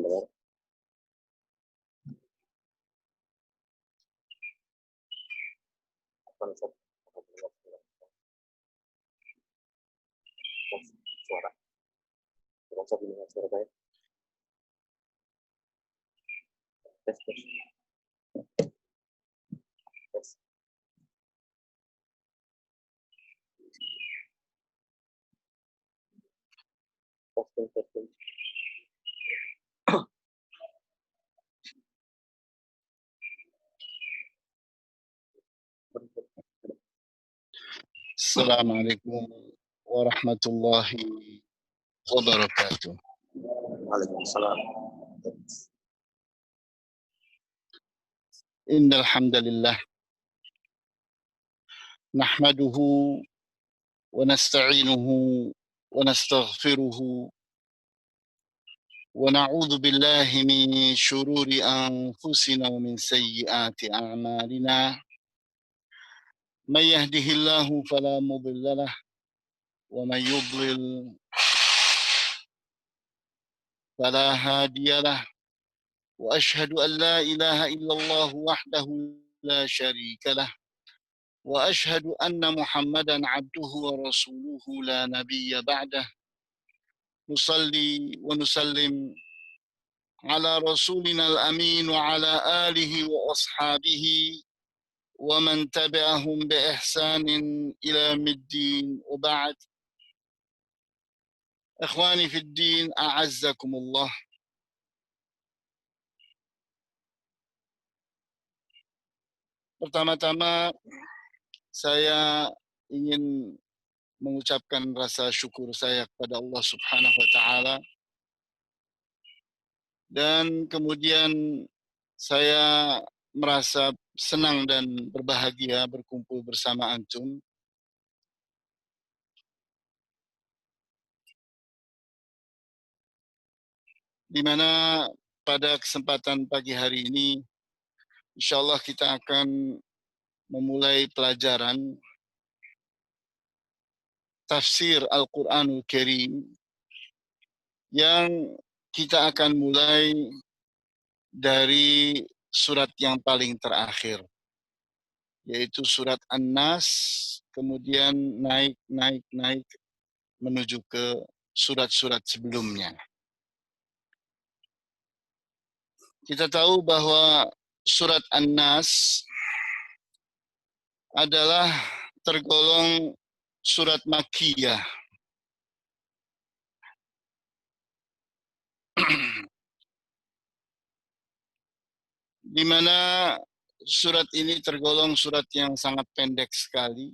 mendengar? Apa Ustaz? Apa mendengar suara? Ustaz mendengar suara saya? Tes, tes, tes. Testing, testing. Assalamualaikum warahmatullahi wabarakatuh. Waalaikumsalam. Innal hamdalillah nahmaduhu wa nasta'inuhu wa nastaghfiruhu wa na'udzu billahi min shururi anfusina wa min sayyiati a'malina. May yahdihillahu fala mudilla lahu wa may yudlil fala hadiya lahu. Wa ashhadu an la ilaha illallah wahdahu la syarika lahu. وأشهد أن محمدا عبده ورسوله لا نبي بعده نصلي ونسلم على رسولنا الأمين وعلى آله وأصحابه ومن تبعهم بإحسان إلى يوم الدين وبعد إخواني في الدين أعزكم الله. Pertama-tama saya ingin mengucapkan rasa syukur saya kepada Allah Subhanahu wa taala. Dan kemudian saya merasa senang dan berbahagia berkumpul bersama antum. Di mana pada kesempatan pagi hari ini, insya Allah kita akan memulai pelajaran tafsir Al-Quranul Karim yang kita akan mulai dari surat yang paling terakhir, yaitu surat An-Nas, kemudian naik menuju ke surat-surat sebelumnya. Kita tahu bahwa surat An-Nas adalah tergolong surat Makkiyah. Di mana surat ini tergolong surat yang sangat pendek sekali.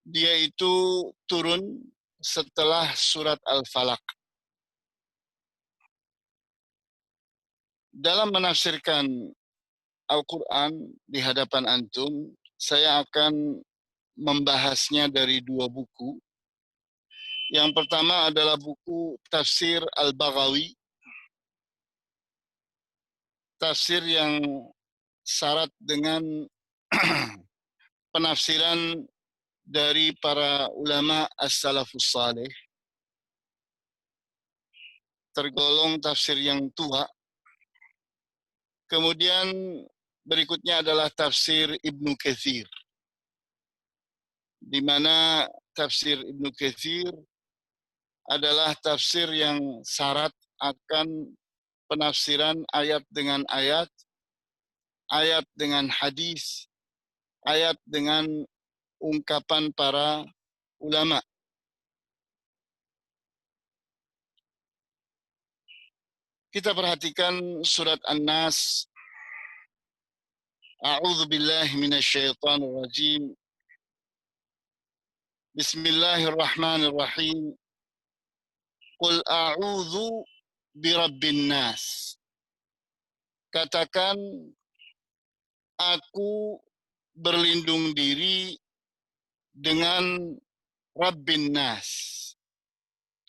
Dia itu turun setelah surat Al-Falaq. Dalam menafsirkan Al-Quran di hadapan antum, saya akan membahasnya dari dua buku. Yang pertama adalah buku Tafsir Al-Baghawi, tafsir yang syarat dengan penafsiran dari para ulama as-salafus saleh. Tergolong tafsir yang tua. Kemudian berikutnya adalah tafsir Ibnu Katsir, di mana tafsir Ibnu Katsir adalah tafsir yang syarat akan penafsiran ayat dengan ayat, ayat dengan hadis, ayat dengan ungkapan para ulama. Kita perhatikan surat An-Nas. A'udzu billahi minasyaitonir rajim. Bismillahirrahmanirrahim. Qul a'udzu birabbin nas. Katakan, aku berlindung diri dengan Rabbin nas,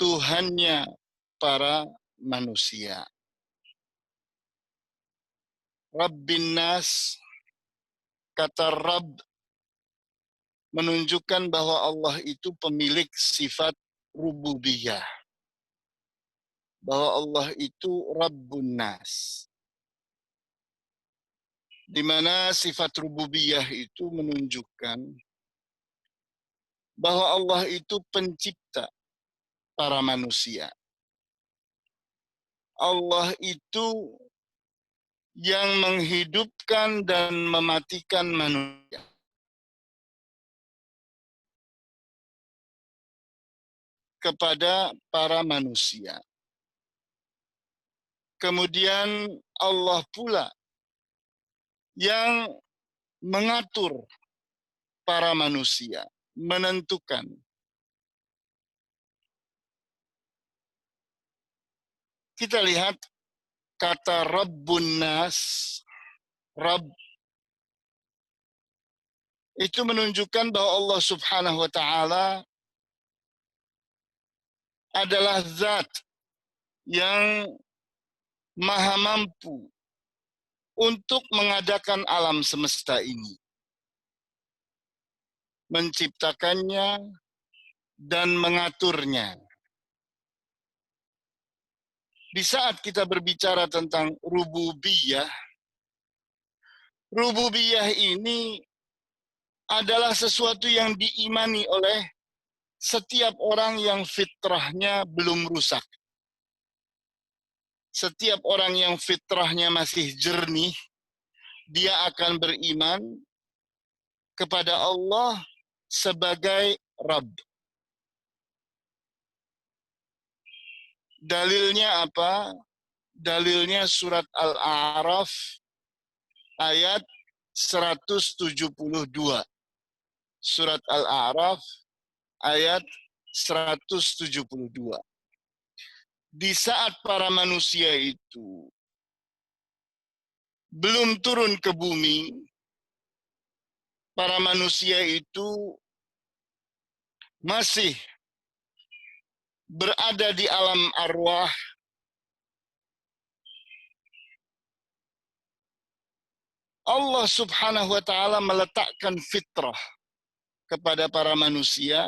Tuhannya para manusia. Rabbin nas, kata Rabb menunjukkan bahwa Allah itu pemilik sifat rububiyah. bahwa Allah itu Rabbun Nas. Di mana sifat rububiyah itu menunjukkan bahwa Allah itu pencipta para manusia. Allah itu yang menghidupkan dan mematikan manusia. Kepada para manusia. Kemudian Allah pula yang mengatur para manusia, menentukan. Kita lihat kata Rabbun Nas, Rabb, itu menunjukkan bahwa Allah Subhanahu wa Ta'ala adalah zat yang maha mampu untuk mengadakan alam semesta ini, menciptakannya dan mengaturnya. Di saat kita berbicara tentang rububiyah, rububiyah ini adalah sesuatu yang diimani oleh setiap orang yang fitrahnya belum rusak. Setiap orang yang fitrahnya masih jernih, dia akan beriman kepada Allah sebagai Rabb. Dalilnya apa? Dalilnya surat Al-A'raf ayat 172. Surat Al-A'raf ayat 172. Di saat para manusia itu belum turun ke bumi, para manusia itu masih berada di alam arwah, Allah Subhanahu wa Ta'ala meletakkan fitrah kepada para manusia,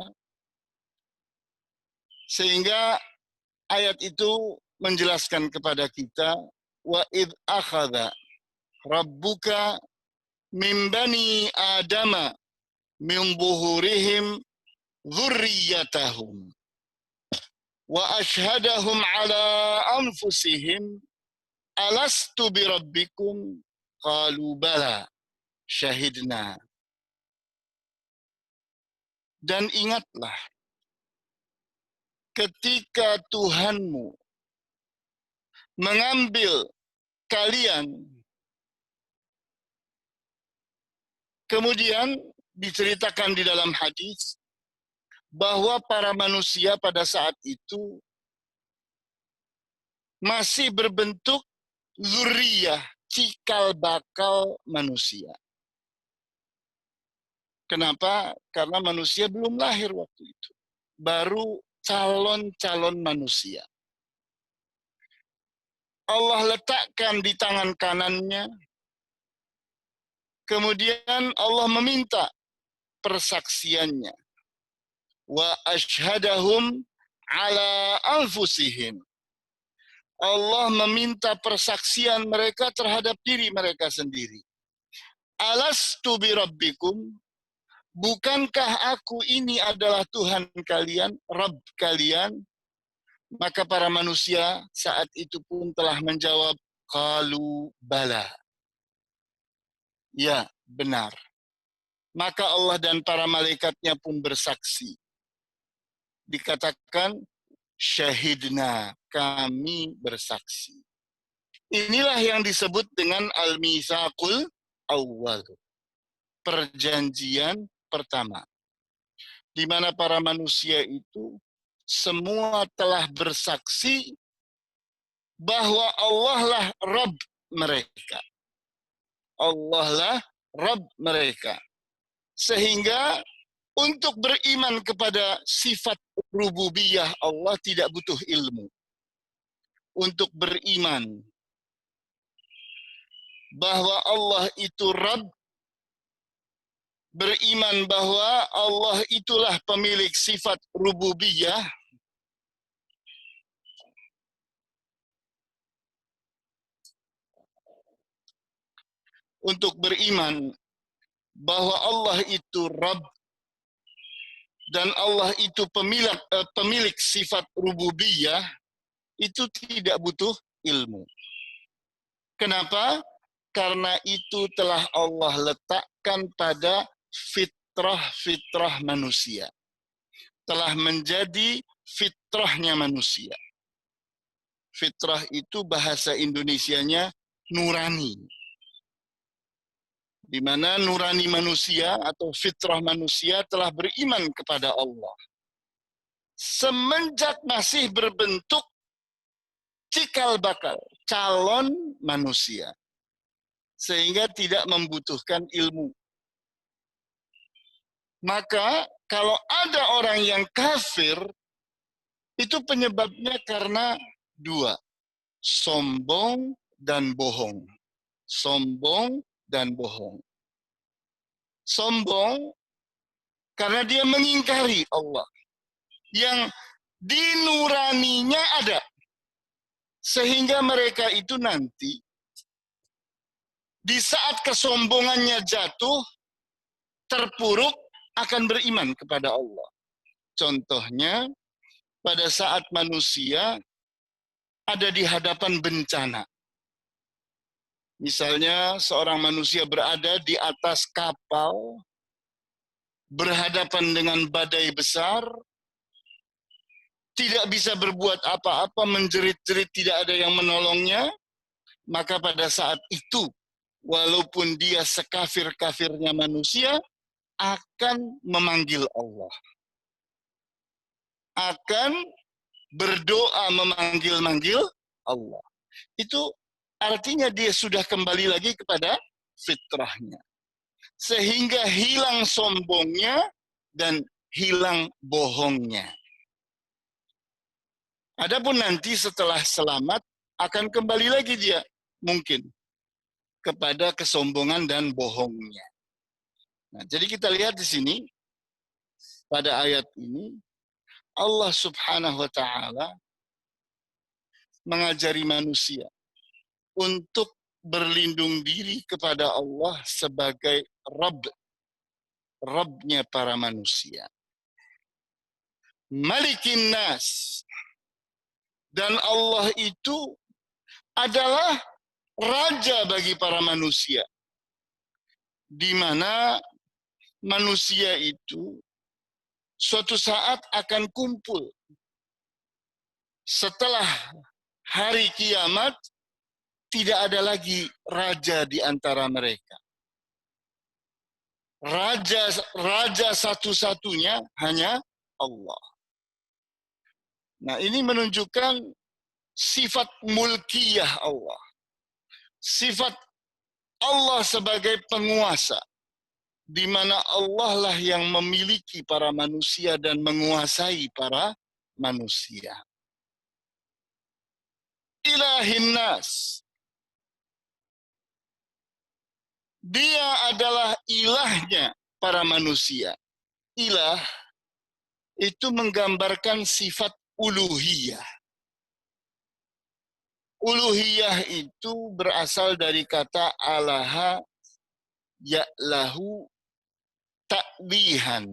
sehingga ayat itu menjelaskan kepada kita, wa id akhadha rabbuka min bani adama min zuhurihim dzurriyyatahum wa ashhadahum ala anfusihim alastu birabbikum qalu bala syahidna. Dan ingatlah ketika Tuhanmu mengambil kalian, kemudian diceritakan di dalam hadis bahwa para manusia pada saat itu masih berbentuk zuriyah, cikal bakal manusia. Kenapa? Karena manusia belum lahir waktu itu. Baru calon-calon manusia. Allah letakkan di tangan kanannya, kemudian Allah meminta persaksiannya. Wa ashhadahum ala anfusihim. Allah meminta persaksian mereka terhadap diri mereka sendiri. Alastu birabbikum, bukankah aku ini adalah Tuhan kalian, Rabb kalian? Maka para manusia saat itu pun telah menjawab, qalu bala. Ya, benar. Maka Allah dan para malaikatnya pun bersaksi. Dikatakan, syahidna, kami bersaksi. Inilah yang disebut dengan al-mitsaqul awwal. Perjanjian pertama. Di mana para manusia itu semua telah bersaksi bahwa Allah lah Rabb mereka. Allah lah Rabb mereka. Sehingga untuk beriman kepada sifat rububiyah Allah tidak butuh ilmu. Untuk beriman bahwa Allah itu Rabb, beriman bahwa Allah itulah pemilik sifat rububiyah, untuk beriman bahwa Allah itu Rabb dan Allah itu pemilik sifat rububiyah, itu tidak butuh ilmu. Kenapa? Karena itu telah Allah letakkan pada fitrah manusia. Telah menjadi fitrahnya manusia. Fitrah itu bahasa Indonesianya nurani. Di mana nurani manusia atau fitrah manusia telah beriman kepada Allah. Semenjak masih berbentuk cikal bakal, calon manusia. Sehingga tidak membutuhkan ilmu. Maka kalau ada orang yang kafir, itu penyebabnya karena dua. Sombong dan bohong. Sombong dan bohong. Sombong karena dia mengingkari Allah. Yang di nuraninya ada. Sehingga mereka itu nanti, di saat kesombongannya jatuh, terpuruk, akan beriman kepada Allah. Contohnya, pada saat manusia ada di hadapan bencana. Misalnya seorang manusia berada di atas kapal, berhadapan dengan badai besar, tidak bisa berbuat apa-apa, menjerit-jerit, tidak ada yang menolongnya, maka pada saat itu, walaupun dia sekafir-kafirnya manusia, akan memanggil Allah. Akan berdoa memanggil-manggil Allah. Itu artinya dia sudah kembali lagi kepada fitrahnya. Sehingga hilang sombongnya dan hilang bohongnya. Adapun nanti setelah selamat akan kembali lagi dia mungkin kepada kesombongan dan bohongnya. Nah, jadi kita lihat di sini pada ayat ini Allah Subhanahu wa taala mengajari manusia untuk berlindung diri kepada Allah sebagai Rabb-nya para manusia. Malikin nas. Dan Allah itu adalah raja bagi para manusia. Di mana manusia itu suatu saat akan kumpul. Setelah hari kiamat, tidak ada lagi raja di antara mereka. Raja satu-satunya hanya Allah. Nah, ini menunjukkan sifat mulkiyah Allah. Sifat Allah sebagai penguasa. Di mana Allah lah yang memiliki para manusia dan menguasai para manusia. Ilahin nas. Dia adalah ilahnya para manusia. Ilah itu menggambarkan sifat uluhiyah. Uluhiyah itu berasal dari kata alaha ya'lahu ta'lihan.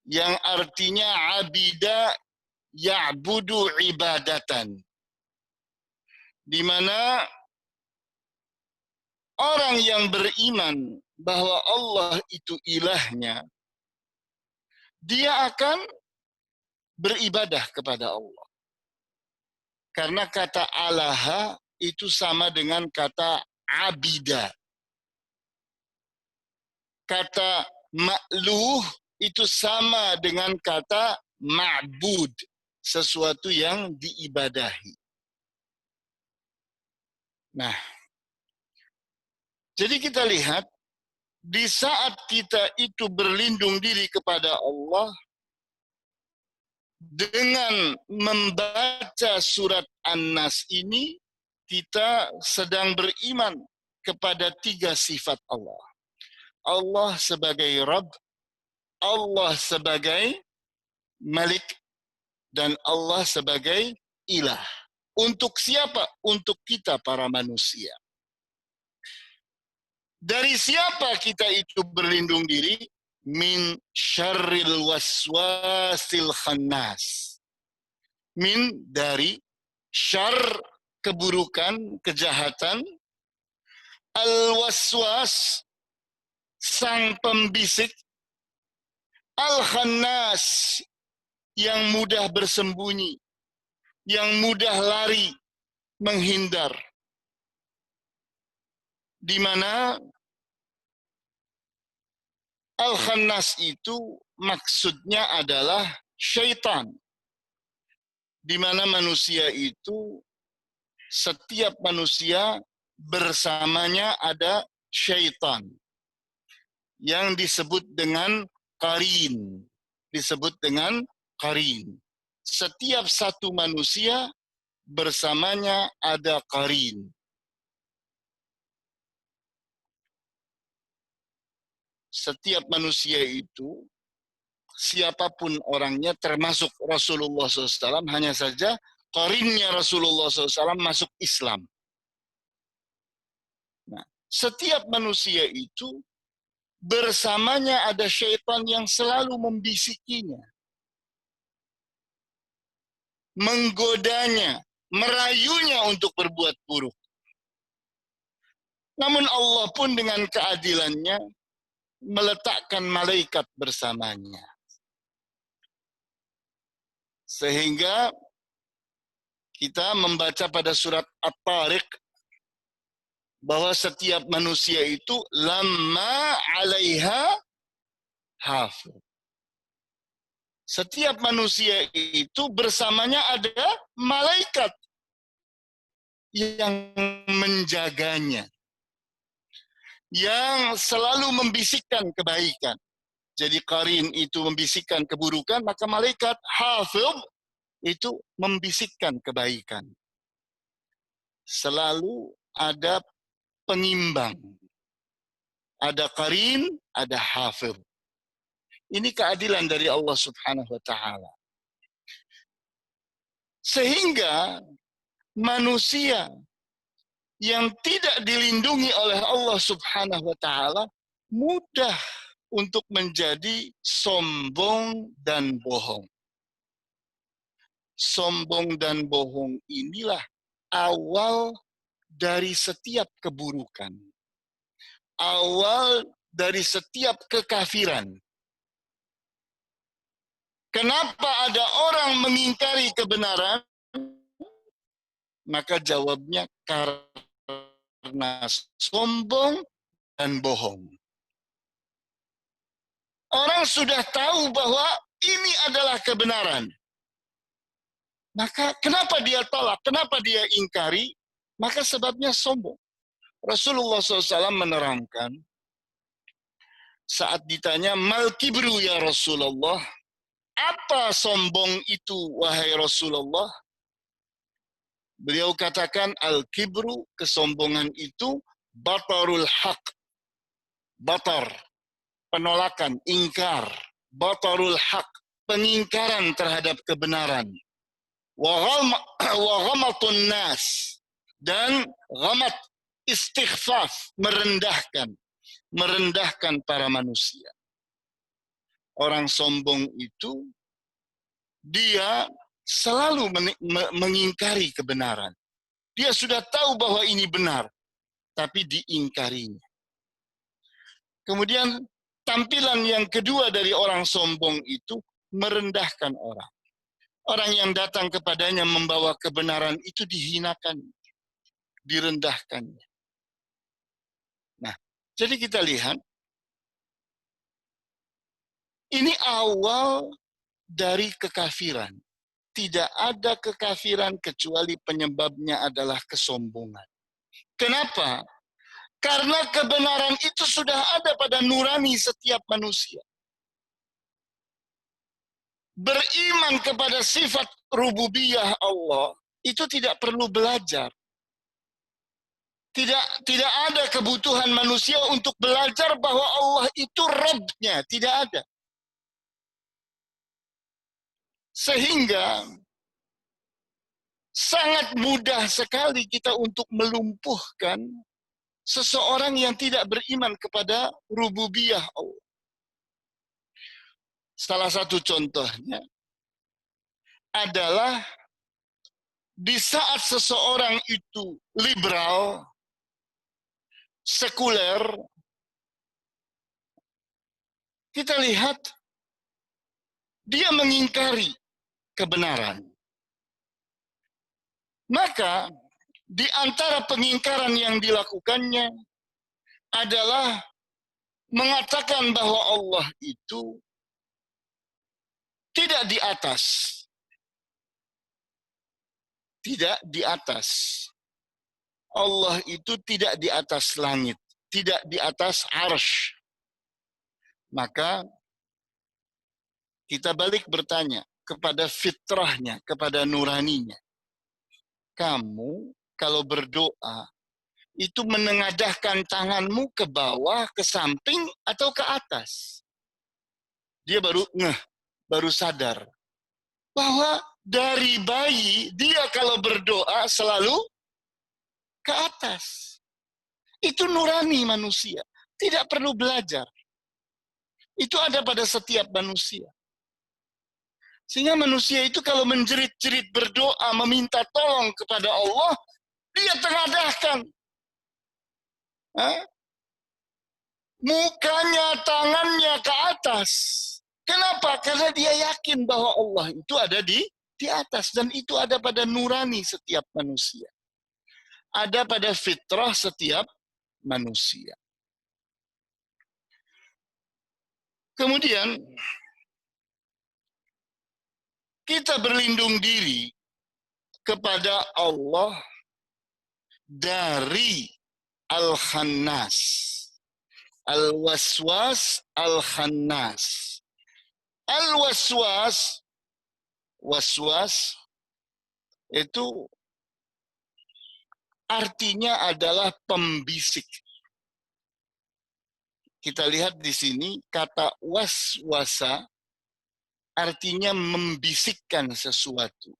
Yang artinya abida ya'budu ibadatan. Di mana orang yang beriman bahwa Allah itu ilahnya, dia akan beribadah kepada Allah. Karena kata alaha itu sama dengan kata abida. Kata ma'luh itu sama dengan kata ma'bud. Sesuatu yang diibadahi. Nah, jadi kita lihat, di saat kita itu berlindung diri kepada Allah, dengan membaca surat An-Nas ini, kita sedang beriman kepada tiga sifat Allah. Allah sebagai Rabb, Allah sebagai Malik, dan Allah sebagai Ilah. Untuk siapa? Untuk kita para manusia. Dari siapa kita itu berlindung diri? Min syarril waswasil khannas. Min dari syar, keburukan, kejahatan, al-waswas, sang pembisik, al-khannas, yang mudah bersembunyi, yang mudah lari, menghindar. Di mana al-khannas itu maksudnya adalah syaitan. Di mana manusia itu, setiap manusia bersamanya ada syaitan yang disebut dengan qarin. Disebut dengan qarin. Setiap satu manusia bersamanya ada qarin. Setiap manusia itu, siapapun orangnya, termasuk Rasulullah SAW, hanya saja qarinnya Rasulullah SAW masuk Islam. Nah, setiap manusia itu bersamanya ada syaitan yang selalu membisikinya, menggodanya, merayunya untuk berbuat buruk. Namun Allah pun dengan keadilannya meletakkan malaikat bersamanya. Sehingga kita membaca pada surat At-Tariq bahwa setiap manusia itu lamma 'alaiha hafiz. Setiap manusia itu bersamanya ada malaikat yang menjaganya, yang selalu membisikkan kebaikan. Jadi qarin itu membisikkan keburukan, maka malaikat hafidh itu membisikkan kebaikan. Selalu ada pengimbang. Ada qarin, ada hafidh. Ini keadilan dari Allah Subhanahu wa taala. Sehingga manusia yang tidak dilindungi oleh Allah Subhanahu wa taala mudah untuk menjadi sombong dan bohong. Sombong dan bohong inilah awal dari setiap keburukan. Awal dari setiap kekafiran. Kenapa ada orang mengingkari kebenaran? Maka jawabnya karena sombong dan bohong. Orang sudah tahu bahwa ini adalah kebenaran. Maka kenapa dia tolak? Kenapa dia ingkari? Maka sebabnya sombong. Rasulullah SAW menerangkan, saat ditanya, mal kibru ya Rasulullah, apa sombong itu wahai Rasulullah? Beliau katakan, al-kibru, kesombongan itu, batarul haq. Batar, penolakan, ingkar. Batarul haq, pengingkaran terhadap kebenaran. Wa ghamatun nas, dan ghamat, istighfaf, merendahkan para manusia. Orang sombong itu, dia selalu mengingkari kebenaran. Dia sudah tahu bahwa ini benar, tapi diingkarinya. Kemudian tampilan yang kedua dari orang sombong itu merendahkan orang. Orang yang datang kepadanya membawa kebenaran itu dihinakan, direndahkannya. Nah, jadi kita lihat, ini awal dari kekafiran. Tidak ada kekafiran kecuali penyebabnya adalah kesombongan. Kenapa? Karena kebenaran itu sudah ada pada nurani setiap manusia. Beriman kepada sifat rububiyah Allah itu tidak perlu belajar. Tidak ada kebutuhan manusia untuk belajar bahwa Allah itu Rabb-nya. Tidak ada. Sehingga sangat mudah sekali kita untuk melumpuhkan seseorang yang tidak beriman kepada rububiyah Allah. Salah satu contohnya adalah di saat seseorang itu liberal, sekuler, kita lihat dia mengingkari kebenaran. Maka di antara pengingkaran yang dilakukannya adalah mengatakan bahwa Allah itu tidak di atas. Tidak di atas. Allah itu tidak di atas langit. Tidak di atas arsy. Maka kita balik bertanya kepada fitrahnya, kepada nuraninya. Kamu kalau berdoa, itu menengadahkan tanganmu ke bawah, ke samping, atau ke atas. Dia baru baru sadar bahwa dari bayi dia kalau berdoa selalu ke atas. Itu nurani manusia, tidak perlu belajar. Itu ada pada setiap manusia. Sehingga manusia itu kalau menjerit-jerit berdoa, meminta tolong kepada Allah, dia tengadahkan mukanya, tangannya ke atas. Kenapa? Karena dia yakin bahwa Allah itu ada di atas. Dan itu ada pada nurani setiap manusia. Ada pada fitrah setiap manusia. Kemudian, kita berlindung diri kepada Allah dari Al-Khannas. Al-Waswas Al-Khannas. Al-Waswas, waswas, itu artinya adalah pembisik. Kita lihat di sini, kata waswasa artinya membisikkan sesuatu.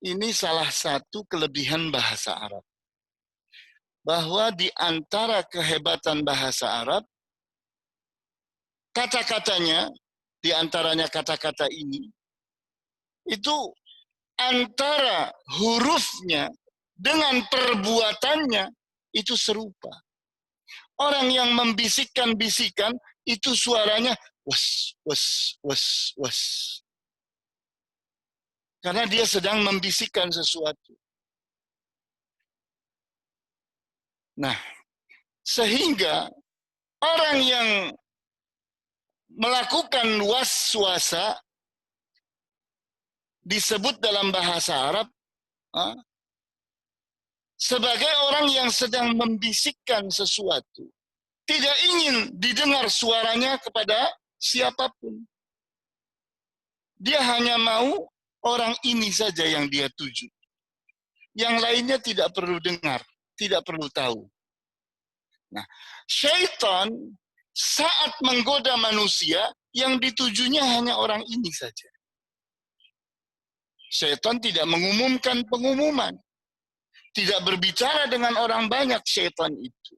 Ini salah satu kelebihan bahasa Arab. Bahwa di antara kehebatan bahasa Arab, kata-katanya, di antaranya kata-kata ini, itu antara hurufnya dengan perbuatannya itu serupa. Orang yang membisikkan bisikan itu suaranya was, was, was, was. Karena dia sedang membisikkan sesuatu. Nah, sehingga orang yang melakukan waswasa disebut dalam bahasa Arab sebagai orang yang sedang membisikkan sesuatu. Tidak ingin didengar suaranya kepada siapapun. Dia hanya mau orang ini saja yang dia tuju. Yang lainnya tidak perlu dengar, tidak perlu tahu. Nah, syaitan saat menggoda manusia, yang ditujunya hanya orang ini saja. Syaitan tidak mengumumkan pengumuman. Tidak berbicara dengan orang banyak syaitan itu.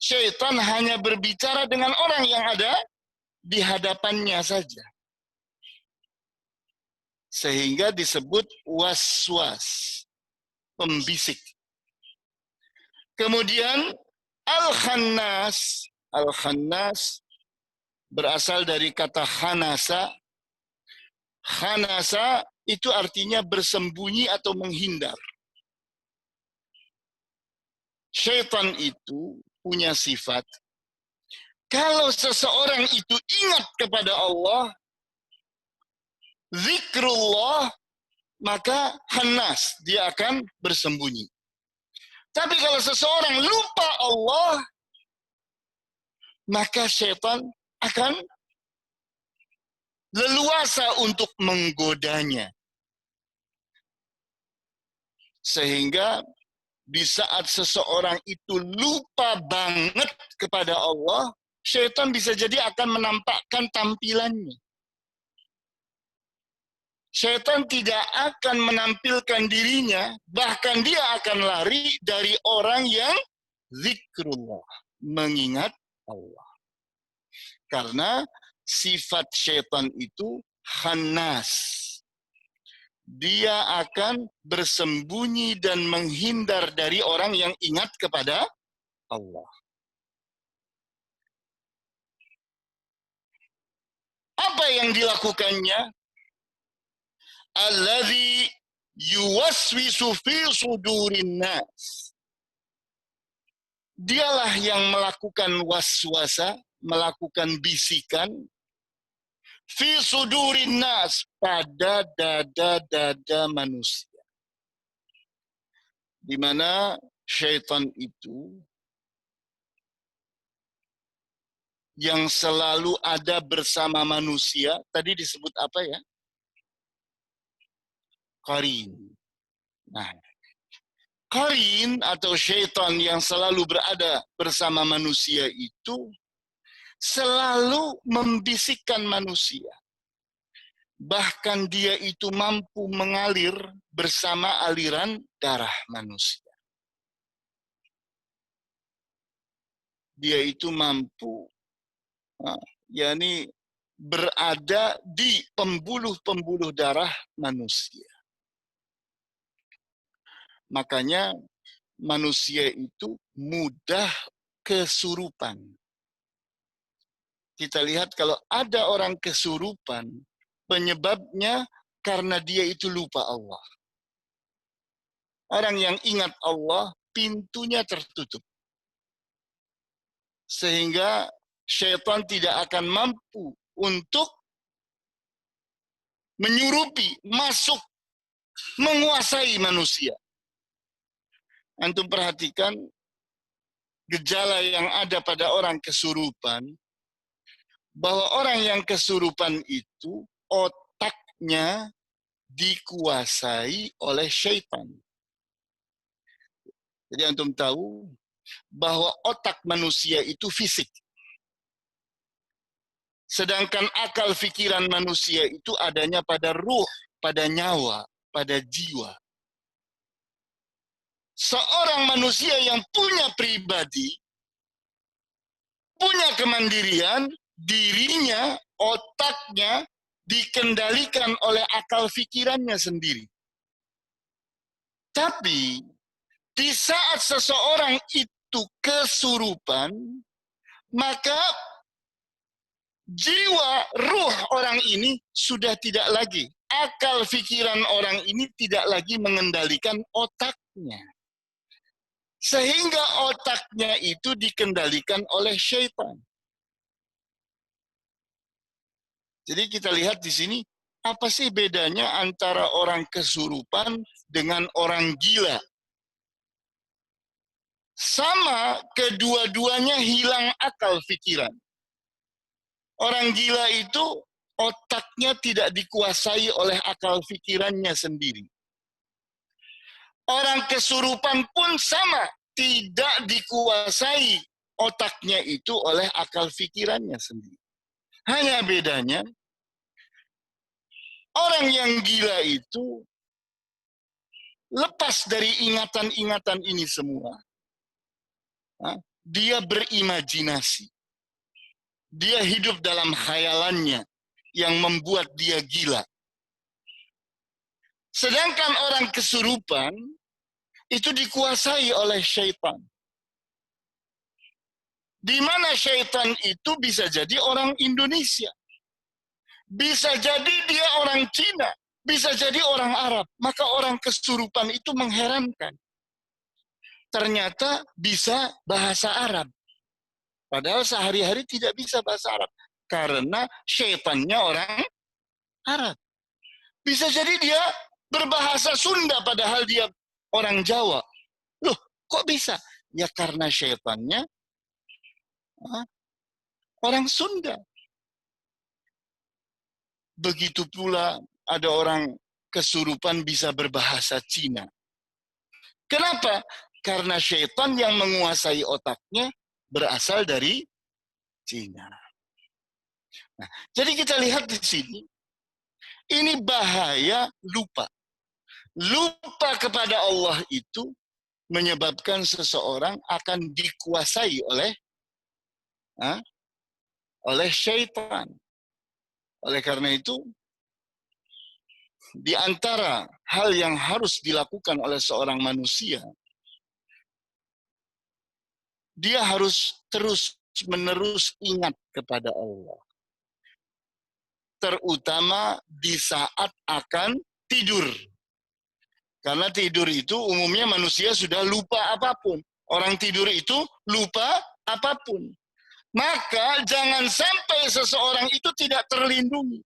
Syaitan hanya berbicara dengan orang yang ada di hadapannya saja. Sehingga disebut waswas, pembisik. Kemudian Al-Khannas. Al-Khannas berasal dari kata khanasa. Khanasa itu artinya bersembunyi atau menghindar. Syaitan itu punya sifat. Kalau seseorang itu ingat kepada Allah, zikrullah, maka khannas, dia akan bersembunyi. Tapi kalau seseorang lupa Allah, maka syaitan akan leluasa untuk menggodanya. Sehingga di saat seseorang itu lupa banget kepada Allah, syaitan bisa jadi akan menampakkan tampilannya. Syaitan tidak akan menampilkan dirinya, bahkan dia akan lari dari orang yang zikrullah, mengingat Allah. Karena sifat syaitan itu khannas. Dia akan bersembunyi dan menghindar dari orang yang ingat kepada Allah. Apa yang dilakukannya? Alladzi yuwaswisu fi sudurin nas. Dialah yang melakukan waswasa, melakukan bisikan fi sudurin nas, pada dada-dada manusia. Di mana syaitan itu yang selalu ada bersama manusia, tadi disebut apa ya? Qarin. Nah, qarin atau syaitan yang selalu berada bersama manusia itu selalu membisikkan manusia. Bahkan dia itu mampu mengalir bersama aliran darah manusia. Dia itu mampu, yakni berada di pembuluh-pembuluh darah manusia. Makanya manusia itu mudah kesurupan. Kita lihat kalau ada orang kesurupan, penyebabnya karena dia itu lupa Allah. Orang yang ingat Allah, pintunya tertutup. Sehingga syaitan tidak akan mampu untuk menyurupi, masuk, menguasai manusia. Antum perhatikan gejala yang ada pada orang kesurupan, bahwa orang yang kesurupan itu otaknya dikuasai oleh syaitan. Jadi antum tahu bahwa otak manusia itu fisik. Sedangkan akal pikiran manusia itu adanya pada ruh, pada nyawa, pada jiwa. Seorang manusia yang punya pribadi, punya kemandirian, dirinya, otaknya dikendalikan oleh akal pikirannya sendiri. Tapi di saat seseorang itu kesurupan, maka jiwa, ruh orang ini sudah tidak lagi. Akal pikiran orang ini tidak lagi mengendalikan otaknya. Sehingga otaknya itu dikendalikan oleh syaitan. Jadi kita lihat di sini, apa sih bedanya antara orang kesurupan dengan orang gila? Sama, kedua-duanya hilang akal pikiran. Orang gila itu otaknya tidak dikuasai oleh akal pikirannya sendiri. Orang kesurupan pun sama, tidak dikuasai otaknya itu oleh akal pikirannya sendiri. Hanya bedanya, orang yang gila itu lepas dari ingatan-ingatan ini semua. Dia berimajinasi. Dia hidup dalam khayalannya yang membuat dia gila. Sedangkan orang kesurupan itu dikuasai oleh syaitan. Di mana syaitan itu bisa jadi orang Indonesia. Bisa jadi dia orang Cina. Bisa jadi orang Arab. Maka orang kesurupan itu mengherankan. Ternyata bisa bahasa Arab. Padahal sehari-hari tidak bisa bahasa Arab. Karena syaitannya orang Arab. Bisa jadi dia berbahasa Sunda padahal dia orang Jawa. Loh, kok bisa? Ya karena syaitannya orang Sunda. Begitu pula ada orang kesurupan bisa berbahasa Cina. Kenapa? Karena syaitan yang menguasai otaknya berasal dari Cina. Nah, jadi kita lihat di sini, Ini bahaya lupa. Lupa kepada Allah itu menyebabkan seseorang akan dikuasai oleh syaitan. Oleh karena itu, di antara hal yang harus dilakukan oleh seorang manusia, dia harus terus-menerus ingat kepada Allah. Terutama di saat akan tidur. Karena tidur itu umumnya manusia sudah lupa apapun. Orang tidur itu lupa apapun. Maka jangan sampai seseorang itu tidak terlindungi.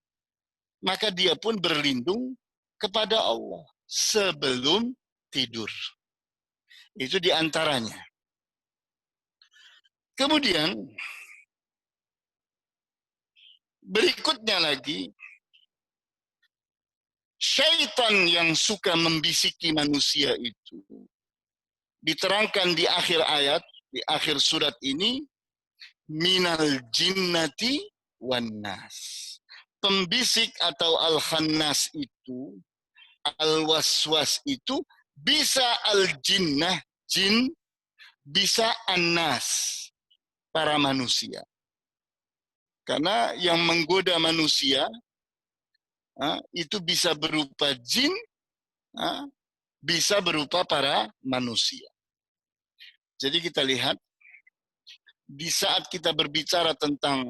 Maka dia pun berlindung kepada Allah sebelum tidur. Itu diantaranya. Kemudian, berikutnya lagi, syaitan yang suka membisiki manusia itu diterangkan di akhir ayat, di akhir surat ini, minal jinnati wan nas. Pembisik atau al-khannas itu, al-waswas itu bisa al-jinnah, jin, bisa an-nas, para manusia. Karena yang menggoda manusia itu bisa berupa jin, bisa berupa para manusia. Jadi kita lihat, di saat kita berbicara tentang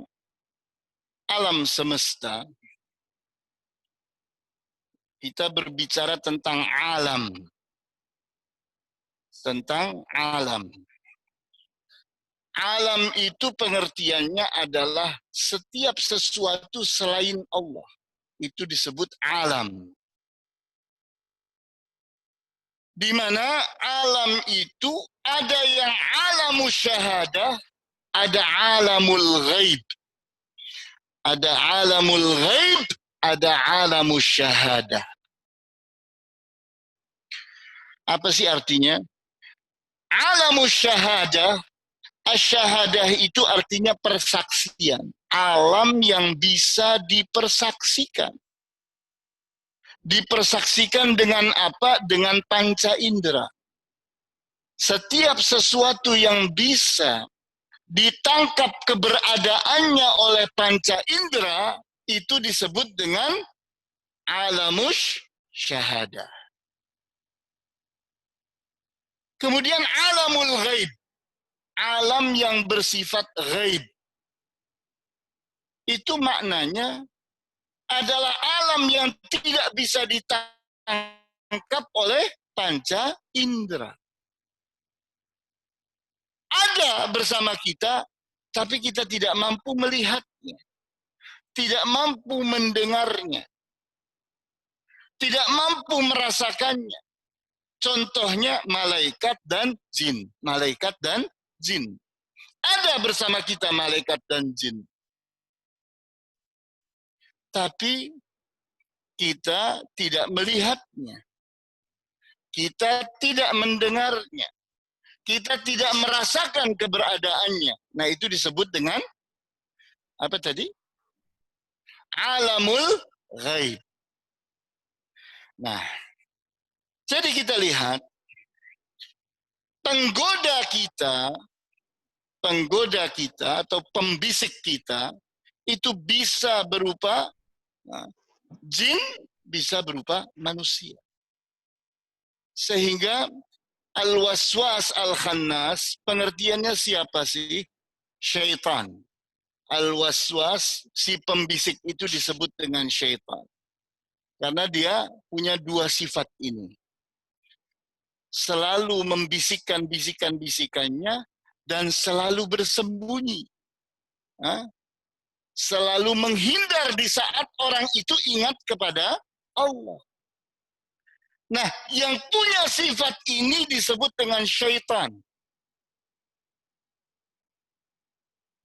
alam semesta, kita berbicara tentang alam. Tentang alam. Alam itu pengertiannya adalah setiap sesuatu selain Allah. Itu disebut alam. Di mana alam itu ada yang alamul syahadah, ada alamul ghaib. Ada alamul ghaib, ada alamul syahadah. Apa sih artinya? Alamul syahadah, asyahadah itu artinya persaksian. Alam yang bisa dipersaksikan. Dipersaksikan dengan apa? Dengan panca indera. Setiap sesuatu yang bisa ditangkap keberadaannya oleh panca indera, itu disebut dengan alamus syahadah. Kemudian alamul ghaib. Alam yang bersifat ghaib. Itu maknanya adalah alam yang tidak bisa ditangkap oleh panca indera. Ada bersama kita, tapi kita tidak mampu melihatnya. Tidak mampu mendengarnya. Tidak mampu merasakannya. Contohnya malaikat dan jin. Malaikat dan jin. Ada bersama kita malaikat dan jin. Tapi kita tidak melihatnya. Kita tidak mendengarnya. Kita tidak merasakan keberadaannya. Nah, itu disebut dengan apa tadi? Alamul ghaib. Nah, jadi kita lihat penggoda kita atau pembisik kita itu bisa berupa jin, bisa berupa manusia. Sehingga al-waswas al-khannas, pengertiannya siapa sih? Syaitan. Al-waswas, si pembisik itu disebut dengan syaitan. Karena dia punya dua sifat ini. Selalu membisikkan bisikan-bisikannya dan selalu bersembunyi. Selalu menghindar di saat orang itu ingat kepada Allah. Nah, yang punya sifat ini disebut dengan syaitan.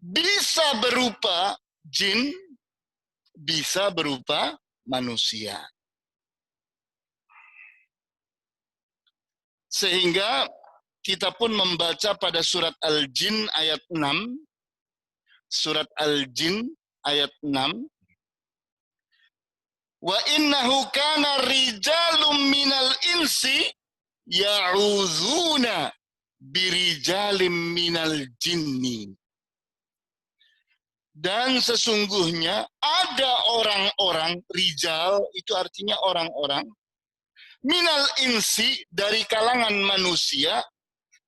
Bisa berupa jin, bisa berupa manusia. Sehingga kita pun membaca pada surat Al-Jin ayat 6. Surat Al-Jin ayat 6. Wa innahu kana rijalum minal insi ya'udzuna birijalim minal jinni. Dan sesungguhnya ada orang-orang, rijal itu artinya orang-orang, minal insi dari kalangan manusia,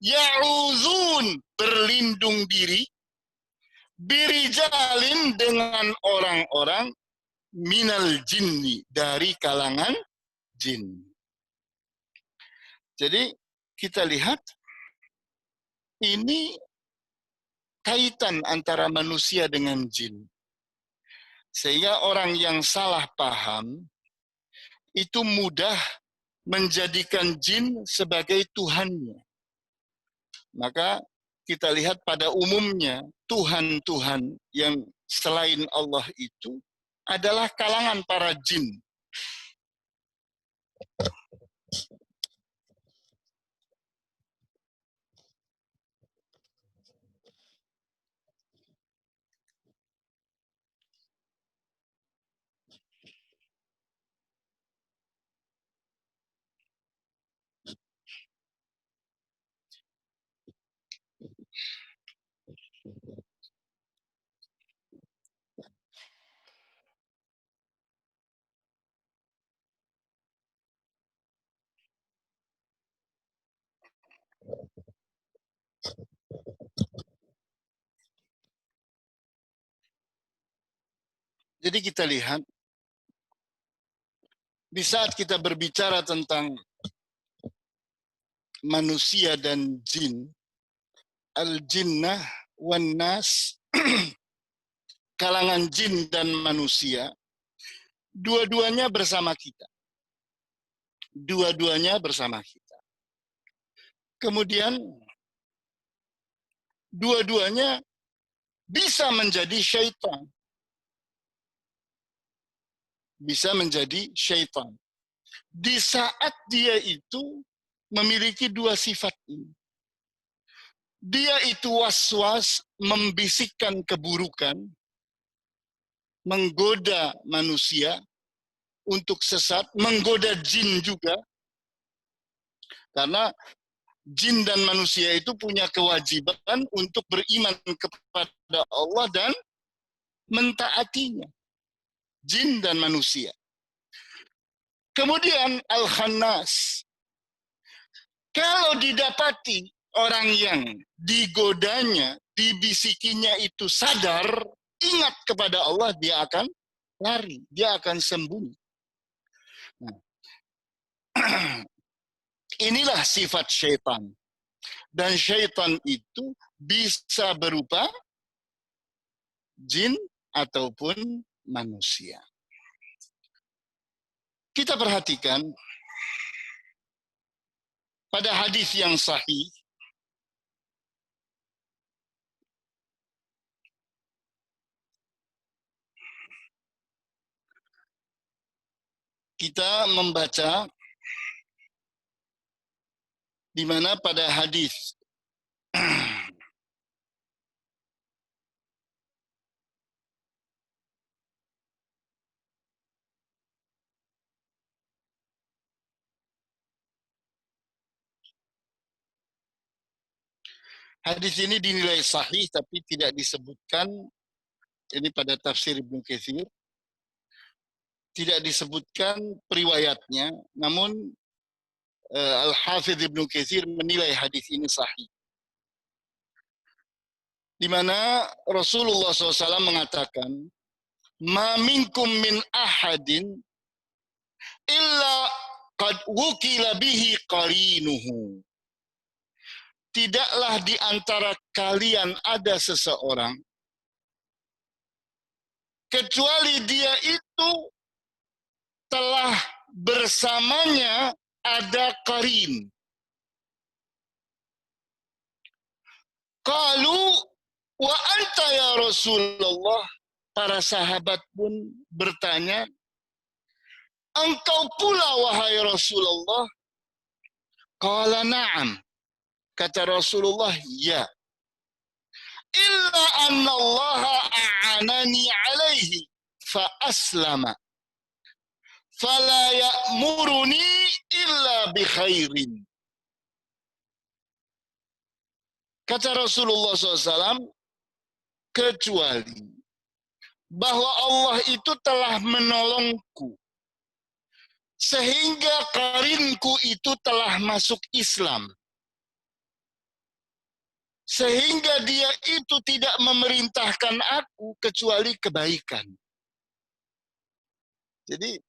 ya'udzun berlindung diri, birijalin dengan orang-orang, minal jinni dari kalangan jin. Jadi kita lihat ini kaitan antara manusia dengan jin. Sehingga orang yang salah paham itu mudah menjadikan jin sebagai Tuhannya. Maka kita lihat pada umumnya Tuhan-Tuhan yang selain Allah itu adalah kalangan para jin. Jadi kita lihat di saat kita berbicara tentang manusia dan jin, al-jinnah wan nas, kalangan jin dan manusia, dua-duanya bersama kita. Dua-duanya bersama kita. Kemudian dua-duanya bisa menjadi syaitan. Bisa menjadi syaitan. Di saat dia itu memiliki dua sifat ini. Dia itu was-was, membisikkan keburukan, menggoda manusia untuk sesat, menggoda jin juga. Karena jin dan manusia itu punya kewajiban untuk beriman kepada Allah dan mentaatinya. Jin dan manusia. Kemudian al-khannas. Kalau didapati orang yang digodanya, dibisikinya itu sadar, ingat kepada Allah, dia akan lari, dia akan sembunyi. Nah, inilah sifat syaitan. Dan syaitan itu bisa berupa jin ataupun manusia. Kita perhatikan pada hadis yang sahih, kita membaca di mana pada hadis hadis ini dinilai sahih tapi tidak disebutkan, ini pada tafsir Ibnu Katsir, tidak disebutkan periwayatnya, namun Al-Hafidz Ibnu Katsir menilai hadis ini sahih. Di mana Rasulullah SAW mengatakan, "Ma minkum min ahadin illa qad wukila bihi qarinuhu." Tidaklah di antara kalian ada seseorang kecuali dia itu telah bersamanya ada qarin. Qalu wa anta ya Rasulullah. Para sahabat pun bertanya, engkau pula wahai Rasulullah? Qala na'am. Kata Rasulullah, ya. Illa anna Allah a'anani alaihi fa aslama. fala ya'muruni illa bi khairin. Kata Rasulullah SAW, kecuali bahwa Allah itu telah menolongku, sehingga qarinku itu telah masuk Islam. Sehingga dia itu tidak memerintahkan aku kecuali kebaikan. Jadi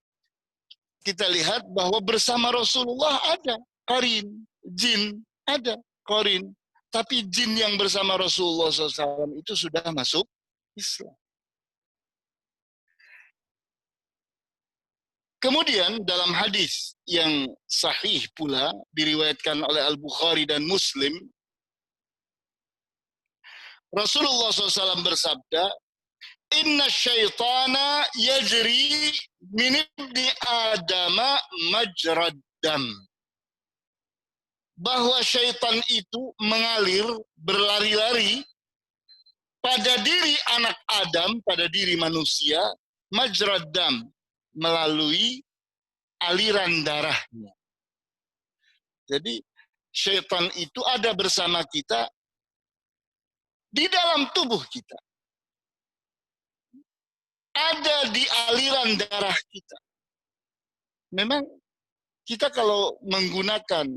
kita lihat bahwa bersama Rasulullah ada qarin, jin, ada qarin. Tapi jin yang bersama Rasulullah SAW itu sudah masuk Islam. Kemudian dalam hadis yang sahih pula, diriwayatkan oleh Al-Bukhari dan Muslim, Rasulullah SAW bersabda, Inna syaitana yajri min ibni adama majrad dam. Bahwa syaitan itu mengalir, berlari-lari pada diri anak Adam, pada diri manusia, majrad dam, melalui aliran darahnya. Jadi syaitan itu ada bersama kita di dalam tubuh kita. Ada di aliran darah kita. Memang kita kalau menggunakan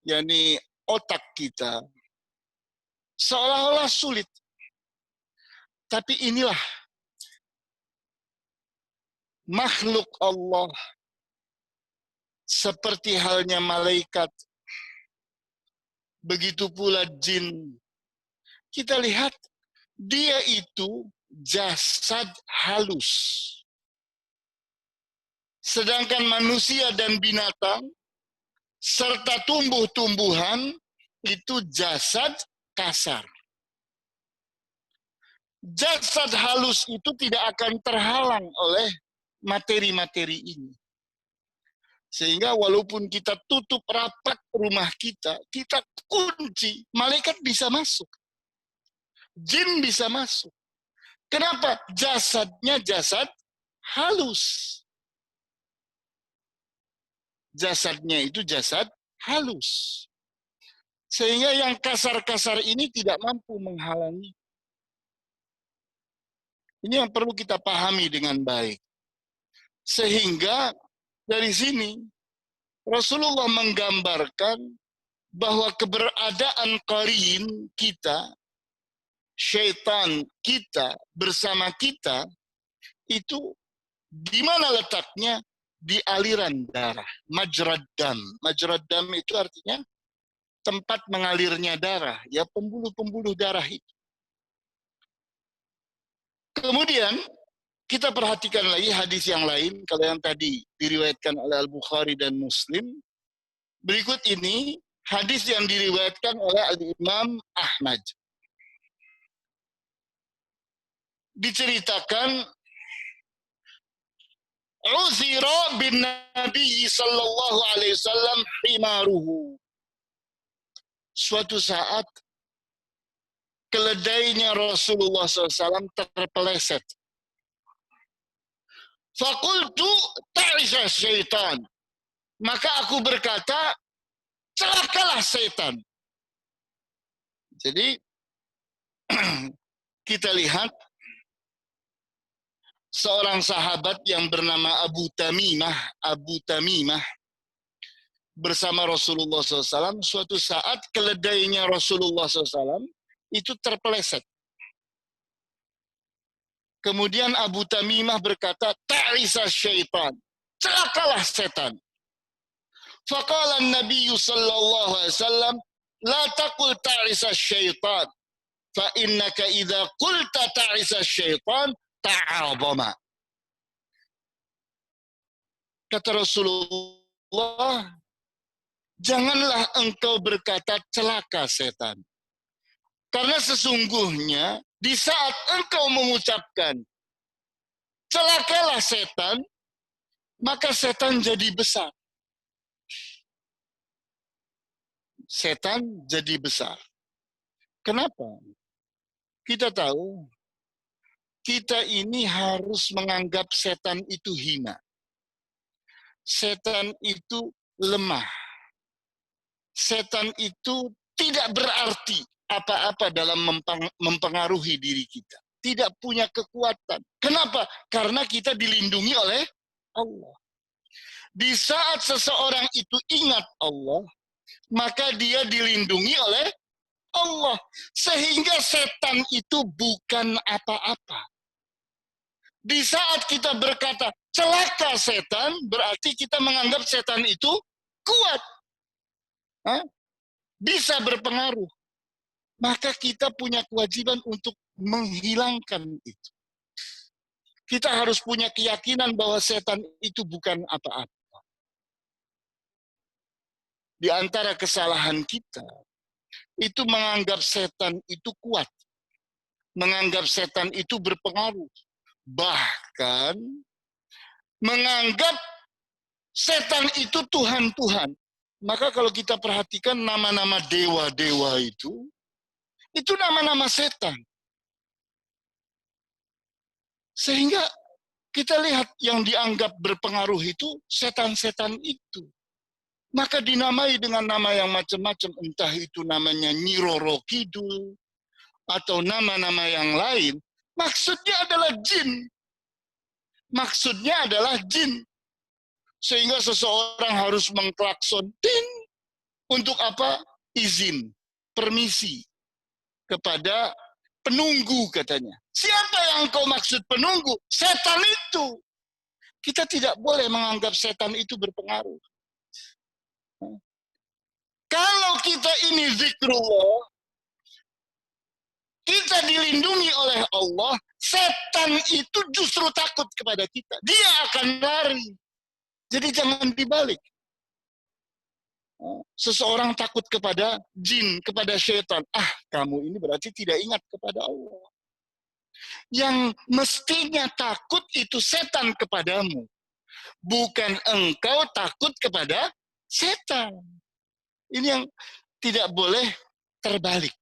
yakni otak kita seolah-olah sulit. Tapi inilah makhluk Allah seperti halnya malaikat. Begitu pula jin. Kita lihat dia itu jasad halus. Sedangkan manusia dan binatang serta tumbuh-tumbuhan itu jasad kasar. Jasad halus itu tidak akan terhalang oleh materi-materi ini. Sehingga walaupun kita tutup rapat rumah kita, kita kunci, malaikat bisa masuk. Jin bisa masuk. Kenapa? Jasadnya jasad halus. Jasadnya itu jasad halus. Sehingga yang kasar-kasar ini tidak mampu menghalangi. Ini yang perlu kita pahami dengan baik. Sehingga dari sini Rasulullah menggambarkan bahwa keberadaan qarin kita, syaitan kita bersama kita, itu di mana letaknya? Di aliran darah, majrad dam. Majrad dam itu artinya tempat mengalirnya darah, ya pembuluh-pembuluh darah itu. Kemudian kita perhatikan lagi hadis yang lain, kalau yang tadi diriwayatkan oleh Al-Bukhari dan Muslim. Berikut ini hadis yang diriwayatkan oleh Al-Imam Ahmad. Diceritakan Uzira bin Nabi sallallahu alaihi wasallam himaruhu. Suatu saat keledainya Rasulullah SAW terpeleset. Fakultu ta'isa syaitan. Maka aku berkata, celakalah setan. Jadi kita lihat seorang sahabat yang bernama Abu Tamimah bersama Rasulullah SAW. Suatu saat keledainya Rasulullah SAW itu terpeleset. Kemudian Abu Tamimah berkata, ta'isa syaitan, celakalah setan. Faqala Nabi sallallahu alaihi wasallam, la taqul ta'isa syaitan, fa innaka idza qulta ta'isa syaitan ta'azama. Kata Rasulullah, janganlah engkau berkata celaka setan. Karena sesungguhnya di saat engkau mengucapkan celakalah setan, maka setan jadi besar. Setan jadi besar. Kenapa? Kita tahu kita ini harus menganggap setan itu hina. setan itu lemah. Setan itu tidak berarti apa-apa dalam mempengaruhi diri kita. Tidak punya kekuatan. Kenapa? Karena kita dilindungi oleh Allah. Di saat seseorang itu ingat Allah, maka dia dilindungi oleh Allah. Sehingga setan itu bukan apa-apa. Di saat kita berkata, celaka setan, berarti kita menganggap setan itu kuat. Bisa berpengaruh. Maka kita punya kewajiban untuk menghilangkan itu. Kita harus punya keyakinan bahwa setan itu bukan apa-apa. Di antara kesalahan kita, itu menganggap setan itu kuat. Menganggap setan itu berpengaruh. Bahkan, menganggap setan itu Tuhan-Tuhan. Maka kalau kita perhatikan nama-nama dewa-dewa itu nama-nama setan. Sehingga kita lihat yang dianggap berpengaruh itu setan-setan itu. Maka dinamai dengan nama yang macam-macam, entah itu namanya Nyi Roro Kidul, atau nama-nama yang lain, maksudnya adalah jin. Maksudnya adalah jin. Sehingga seseorang harus mengklakson, ting, untuk apa? Izin, permisi kepada penunggu katanya. Siapa yang kau maksud penunggu? Setan itu. Kita tidak boleh menganggap setan itu berpengaruh. Kalau kita ini zikrullah, kita dilindungi oleh Allah, setan itu justru takut kepada kita. Dia akan lari. Jadi jangan dibalik. Seseorang takut kepada jin, kepada syaitan. Kamu ini berarti tidak ingat kepada Allah. Yang mestinya takut itu setan kepadamu. Bukan engkau takut kepada setan. Ini yang tidak boleh terbalik.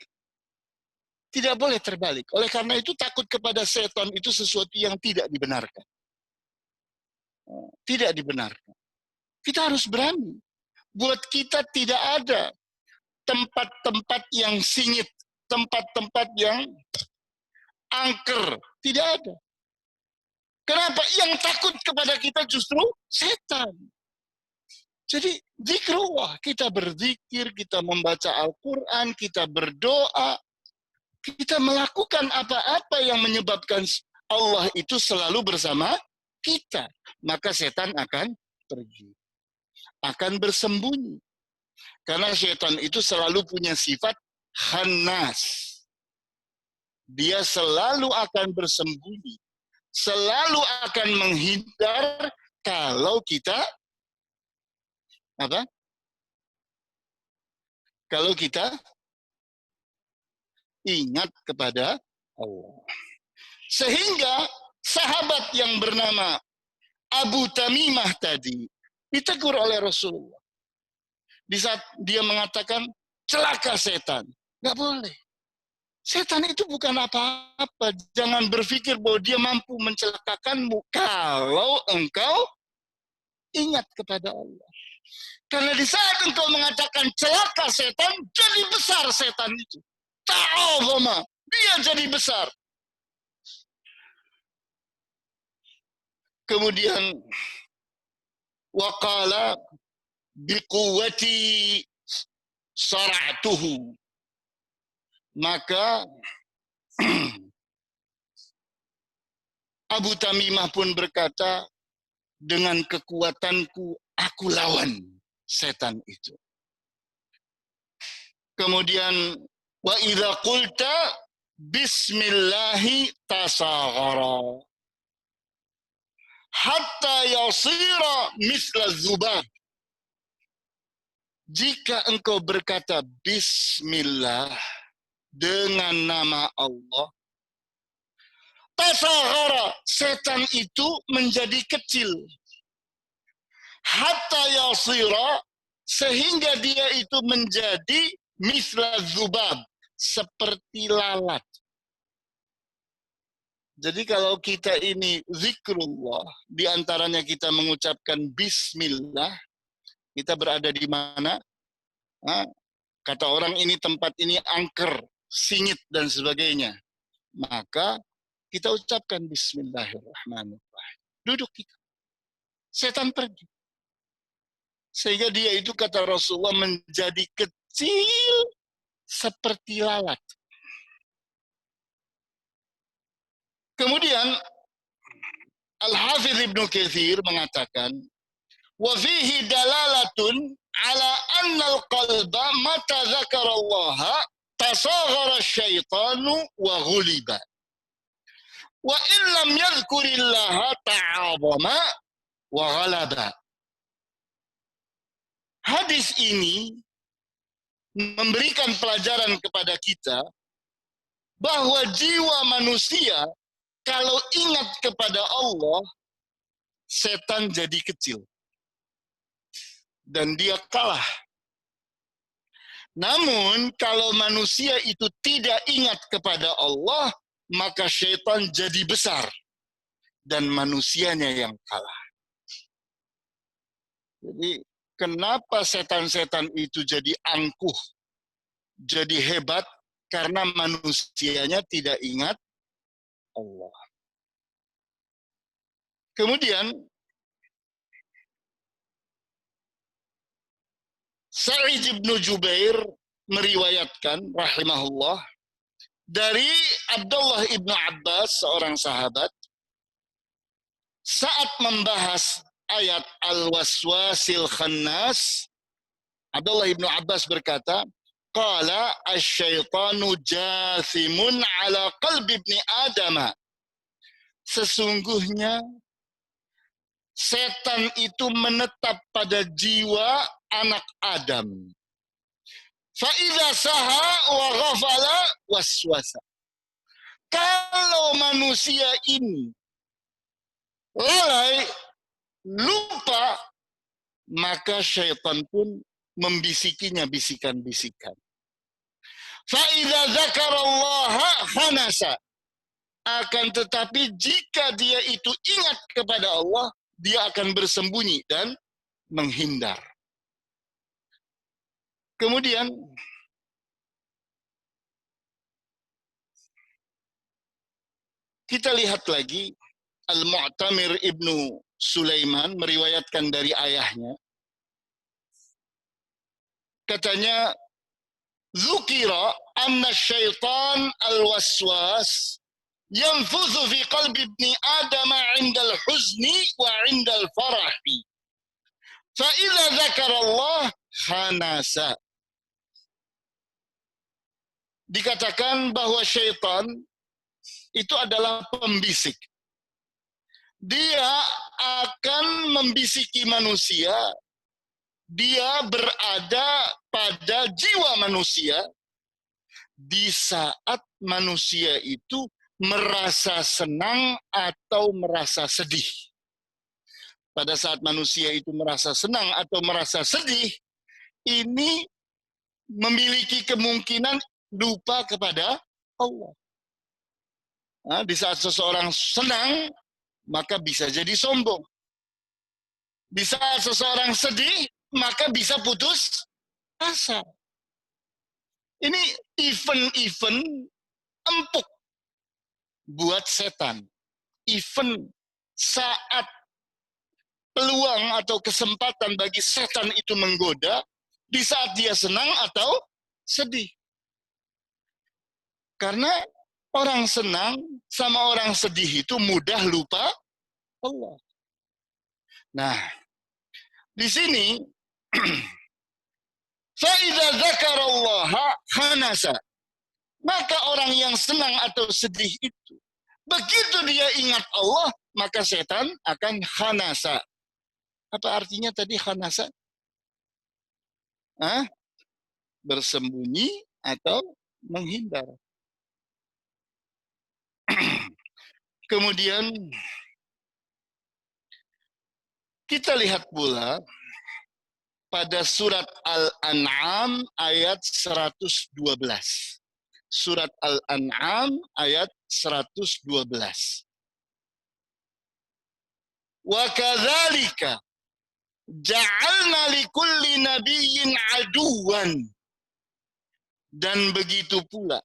Tidak boleh terbalik. Oleh karena itu takut kepada setan itu sesuatu yang tidak dibenarkan. Tidak dibenarkan. Kita harus berani. Buat kita tidak ada tempat-tempat yang singit, tempat-tempat yang angker. Tidak ada. Kenapa? Yang takut kepada kita justru setan. Jadi zikrullah, kita berzikir, kita membaca Al-Quran, kita berdoa, kita melakukan apa-apa yang menyebabkan Allah itu selalu bersama kita. Maka setan akan pergi, akan bersembunyi. Karena setan itu selalu punya sifat khannas. Dia selalu akan bersembunyi, selalu akan menghindar kalau kita apa? Kalau kita ingat kepada Allah. Sehingga sahabat yang bernama Abu Tamimah tadi ditegur oleh Rasulullah. Di saat dia mengatakan, celaka setan. Nggak boleh. Setan itu bukan apa-apa. Jangan berpikir bahwa dia mampu mencelakakanmu kalau engkau ingat kepada Allah. Karena di saat engkau mengatakan celaka setan, jadi besar setan itu. Ta'awama, dia jadi besar. Kemudian waqala biquwwati sara'tuhu. Maka Abu Tamimah pun berkata, dengan kekuatanku aku lawan setan itu. Kemudian wa idza qulta bismillahi tasaghara hatta yasira misla dzubab. Jika engkau berkata bismillah dengan nama Allah, tasaghara, setan itu menjadi kecil. Hatta yasira, sehingga dia itu menjadi misla dzubab, seperti lalat. Jadi kalau kita ini zikrullah, di antaranya kita mengucapkan bismillah, kita berada di mana? Nah, kata orang ini tempat ini angker, singit dan sebagainya. Maka kita ucapkan bismillahirrahmanirrahim. Duduk kita. Setan pergi. Sehingga dia itu kata Rasulullah menjadi kecil seperti lalat. Kemudian Al-Hafidh Ibnu Katsir mengatakan, wa fihi dalalatun ala anna al-qalba mata dzakarallaha tasaghara asyaitanu wa ghuliba. Wa in lam yadhkurillaha ta'azama wa ghalaba. Hadis ini memberikan pelajaran kepada kita bahwa jiwa manusia kalau ingat kepada Allah, setan jadi kecil. Dan dia kalah. Namun kalau manusia itu tidak ingat kepada Allah, maka setan jadi besar. Dan manusianya yang kalah. Jadi kenapa setan-setan itu jadi angkuh, jadi hebat? Karena manusianya tidak ingat Allah. Kemudian Sa'id bin Jubair meriwayatkan rahimahullah dari Abdullah ibnu Abbas, seorang sahabat, saat membahas ayat Al-Waswasil Khannas, Abdullah ibnu Abbas berkata, qala asyaitanu jathimun ala qalbi ibni Adama. Sesungguhnya setan itu menetap pada jiwa anak Adam. Fa'idha saha wa ghafala waswasa. Kalau manusia ini lalai, lupa, maka syaitan pun membisikinya bisikan-bisikan. Fa'idha dzakarallaha khanasa. Akan tetapi jika dia itu ingat kepada Allah, dia akan bersembunyi dan menghindar. Kemudian kita lihat lagi Al-Mu'tamir Ibnu Sulaiman meriwayatkan dari ayahnya. Katanya, Zukira anna syaitan al-waswas yanfudhu fi qalbi ibni Adam 'inda al-huzni wa 'inda al-farahi. Fa idza dzakara Allah khanasa. Dikatakan bahwa syaitan itu adalah pembisik. Dia akan membisiki manusia. Dia berada pada jiwa manusia di saat manusia itu merasa senang atau merasa sedih. Pada saat manusia itu merasa senang atau merasa sedih, ini memiliki kemungkinan lupa kepada Allah. Nah, di saat seseorang senang, maka bisa jadi sombong. Di saat seseorang sedih, maka bisa putus asa. Ini event-event empuk buat setan. Event saat peluang atau kesempatan bagi setan itu menggoda di saat dia senang atau sedih. Karena orang senang sama orang sedih itu mudah lupa Allah. Nah, di sini فَإِذَا ذَكَرَ اللَّهَ khanasa. Maka orang yang senang atau sedih itu, begitu dia ingat Allah, maka setan akan khanasa. Apa artinya tadi khanasa? Bersembunyi atau menghindar. Kemudian kita lihat pula pada surat Al-An'am ayat 112. Surat Al-An'am ayat 112. Wa kadzalika ja'alna likulli nabiyyin aduwan. Dan begitu pula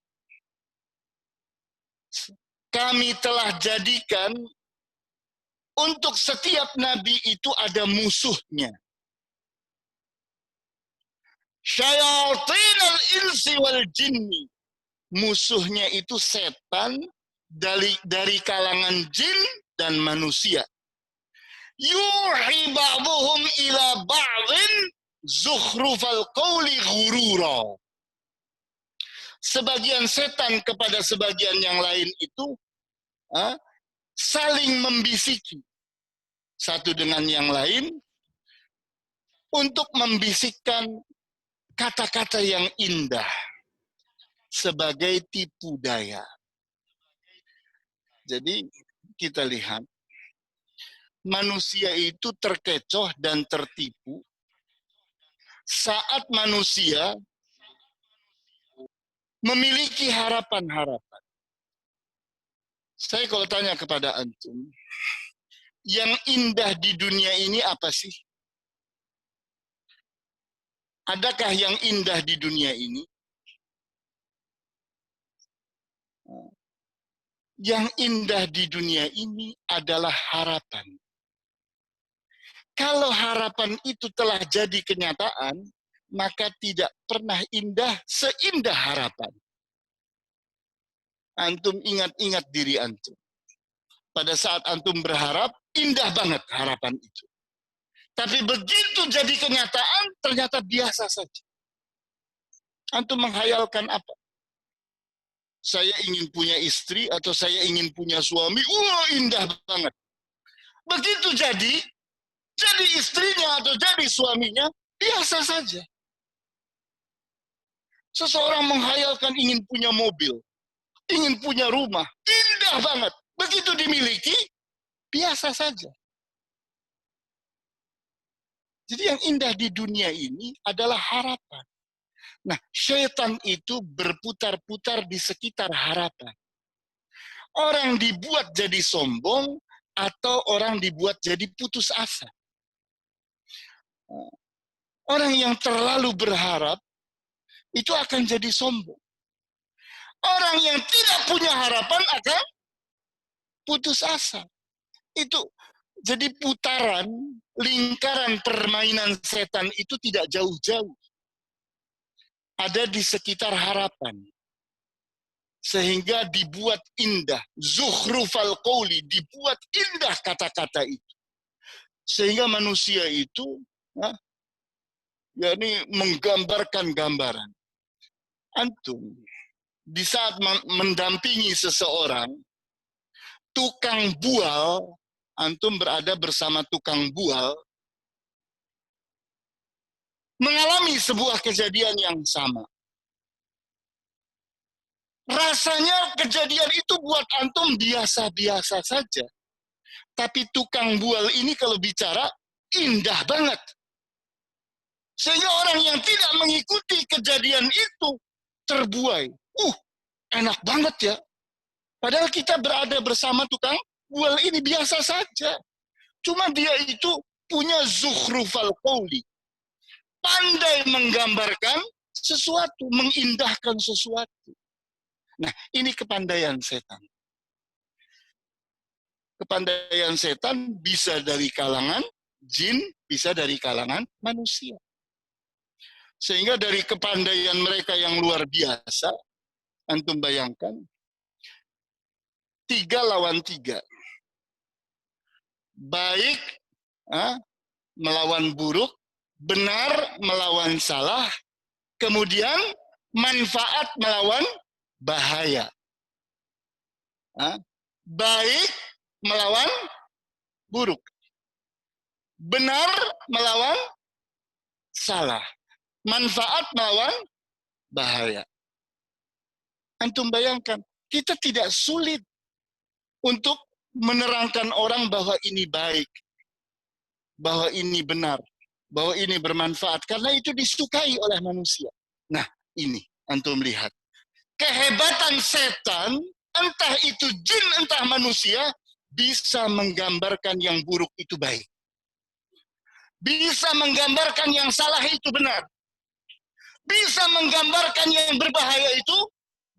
kami telah jadikan untuk setiap nabi itu ada musuhnya. Syayatinal insi wal jinni. Musuhnya itu setan dari kalangan jin dan manusia. Yuhi ba'duhum ila ba'din zukhrufal qawli ghurura. Sebagian setan kepada sebagian yang lain itu saling membisiki satu dengan yang lain untuk membisikkan kata-kata yang indah sebagai tipu daya. Jadi kita lihat manusia itu terkecoh dan tertipu saat manusia memiliki harapan-harapan. Saya kalau tanya kepada antum, yang indah di dunia ini apa sih? Adakah yang indah di dunia ini? Yang indah di dunia ini adalah harapan. Kalau harapan itu telah jadi kenyataan, maka tidak pernah indah seindah harapan. Antum ingat-ingat diri antum. Pada saat antum berharap, indah banget harapan itu. Tapi begitu jadi kenyataan, ternyata biasa saja. Antum menghayalkan apa? Saya ingin punya istri atau saya ingin punya suami, wah indah banget. Begitu jadi istrinya atau jadi suaminya, biasa saja. Seseorang menghayalkan ingin punya mobil, ingin punya rumah, indah banget. Begitu dimiliki, biasa saja. Jadi yang indah di dunia ini adalah harapan. Nah, syaitan itu berputar-putar di sekitar harapan. Orang dibuat jadi sombong atau orang dibuat jadi putus asa. Orang yang terlalu berharap itu akan jadi sombong. Orang yang tidak punya harapan akan putus asa. Itu jadi putaran, lingkaran permainan setan itu tidak jauh-jauh. Ada di sekitar harapan. Sehingga dibuat indah. Zukhrufal qawli, dibuat indah kata-kata itu. Sehingga manusia itu yakni menggambarkan gambaran. Antum, di saat mendampingi seseorang, tukang bual, antum berada bersama tukang bual, mengalami sebuah kejadian yang sama. Rasanya kejadian itu buat antum biasa-biasa saja. Tapi tukang bual ini kalau bicara, indah banget. Sehingga orang yang tidak mengikuti kejadian itu, terbuai. Enak banget ya. Padahal kita berada bersama tukang bual ini biasa saja. Cuma dia itu punya zukhrufal qawli. Pandai menggambarkan sesuatu, mengindahkan sesuatu. Nah, ini kepandaian setan. Kepandaian setan bisa dari kalangan jin, bisa dari kalangan manusia. Sehingga dari kepandaian mereka yang luar biasa, antum bayangkan, 3 lawan 3. Baik melawan buruk, benar melawan salah, kemudian manfaat melawan bahaya. Baik melawan buruk, benar melawan salah, manfaat melawan bahaya. Antum bayangkan, kita tidak sulit untuk menerangkan orang bahwa ini baik, bahwa ini benar, bahwa ini bermanfaat, karena itu disukai oleh manusia. Nah, ini antum lihat. Kehebatan setan entah itu jin, entah manusia, bisa menggambarkan yang buruk itu baik. Bisa menggambarkan yang salah itu benar. Bisa menggambarkan yang berbahaya itu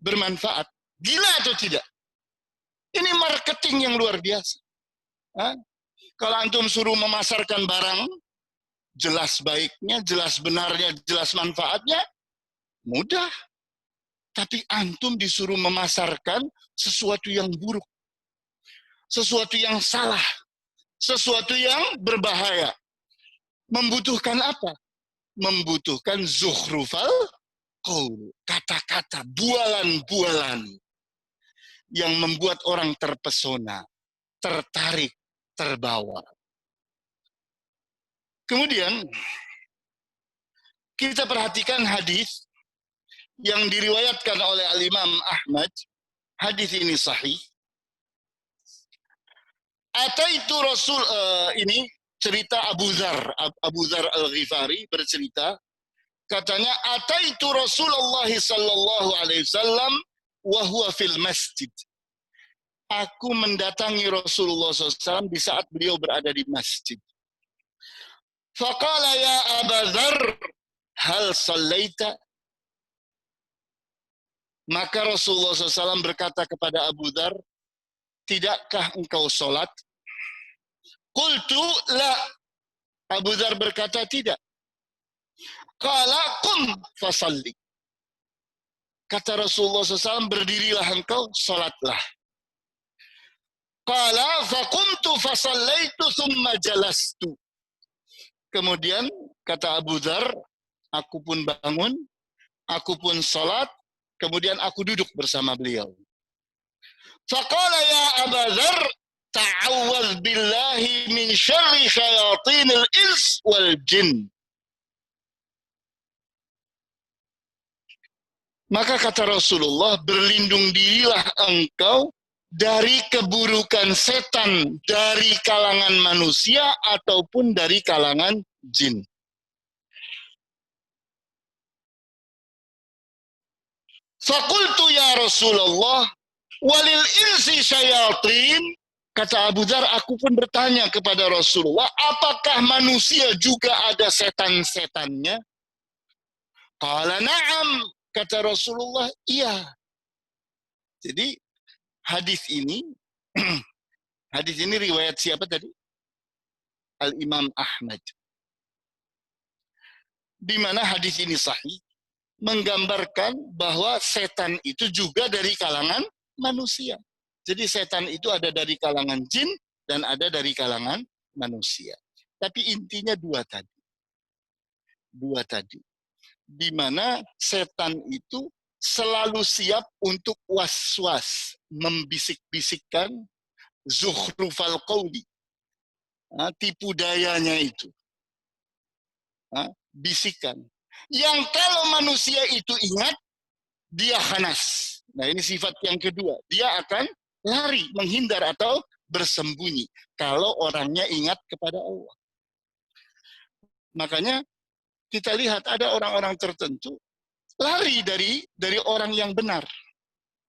bermanfaat. Gila atau tidak? Ini marketing yang luar biasa. Hah? Kalau antum suruh memasarkan barang, jelas baiknya, jelas benarnya, jelas manfaatnya, mudah. Tapi antum disuruh memasarkan sesuatu yang buruk, sesuatu yang salah, sesuatu yang berbahaya. Membutuhkan apa? Membutuhkan zukhrufal qaul, kata-kata, bualan-bualan yang membuat orang terpesona, tertarik, terbawa. Kemudian kita perhatikan hadis yang diriwayatkan oleh Al-Imam Ahmad. Hadis ini sahih. Ataitu Rasul, ini cerita Abu Dzar Al-Ghifari bercerita, katanya ataitu Rasulullah sallallahu alaihi wasallam wa huwa fil masjid. Aku mendatangi Rasulullah SAW di saat beliau berada di masjid. Faqala ya Aba Dzar, hal sallaita? Maka Rasulullah SAW berkata kepada Abu Dzar, tidakkah engkau sholat? Qultu la. Abu Dzar berkata tidak. Qala qum fasalli. Kata Rasulullah SAW, berdirilah engkau, sholatlah. Qala faqumtu fasallaitu thumma jalastu. Kemudian kata Abu Dzar, aku pun bangun, aku pun sholat, kemudian aku duduk bersama beliau. Faqala ya Aba Dzar, ta'awwadz billahi min syarri syayatinil ins wal jin. Maka kata Rasulullah, berlindung dirilah engkau dari keburukan setan dari kalangan manusia ataupun dari kalangan jin. Faqultu ya Rasulullah, walil insi syayatin. Kata Abu Dzar, aku pun bertanya kepada Rasulullah, apakah manusia juga ada setan-setannya? Qala na'am. Kata Rasulullah, iya. Jadi hadis ini riwayat siapa tadi? Al-Imam Ahmad. Di mana hadis ini sahih, menggambarkan bahwa setan itu juga dari kalangan manusia. Jadi setan itu ada dari kalangan jin dan ada dari kalangan manusia. Tapi intinya dua tadi. Di mana setan itu selalu siap untuk was-was, membisik-bisikkan zukhrufal qauli. Tipu dayanya itu. Bisikan. Yang kalau manusia itu ingat, dia khanas. Nah, ini sifat yang kedua. Dia akan lari, menghindar atau bersembunyi kalau orangnya ingat kepada Allah. Makanya kita lihat ada orang-orang tertentu lari dari orang yang benar.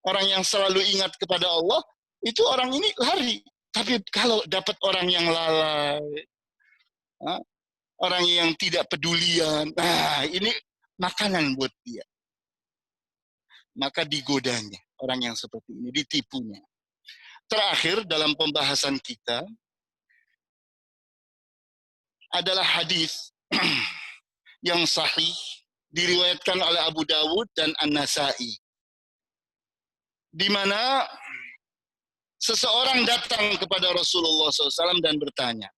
Orang yang selalu ingat kepada Allah, itu orang ini lari. Tapi kalau dapat orang yang lalai, orang yang tidak pedulian, nah ini makanan buat dia. Maka digodanya orang yang seperti ini, ditipunya. Terakhir dalam pembahasan kita adalah hadis yang sahih diriwayatkan oleh Abu Dawud dan An-Nasa'i, di mana seseorang datang kepada Rasulullah SAW dan bertanya,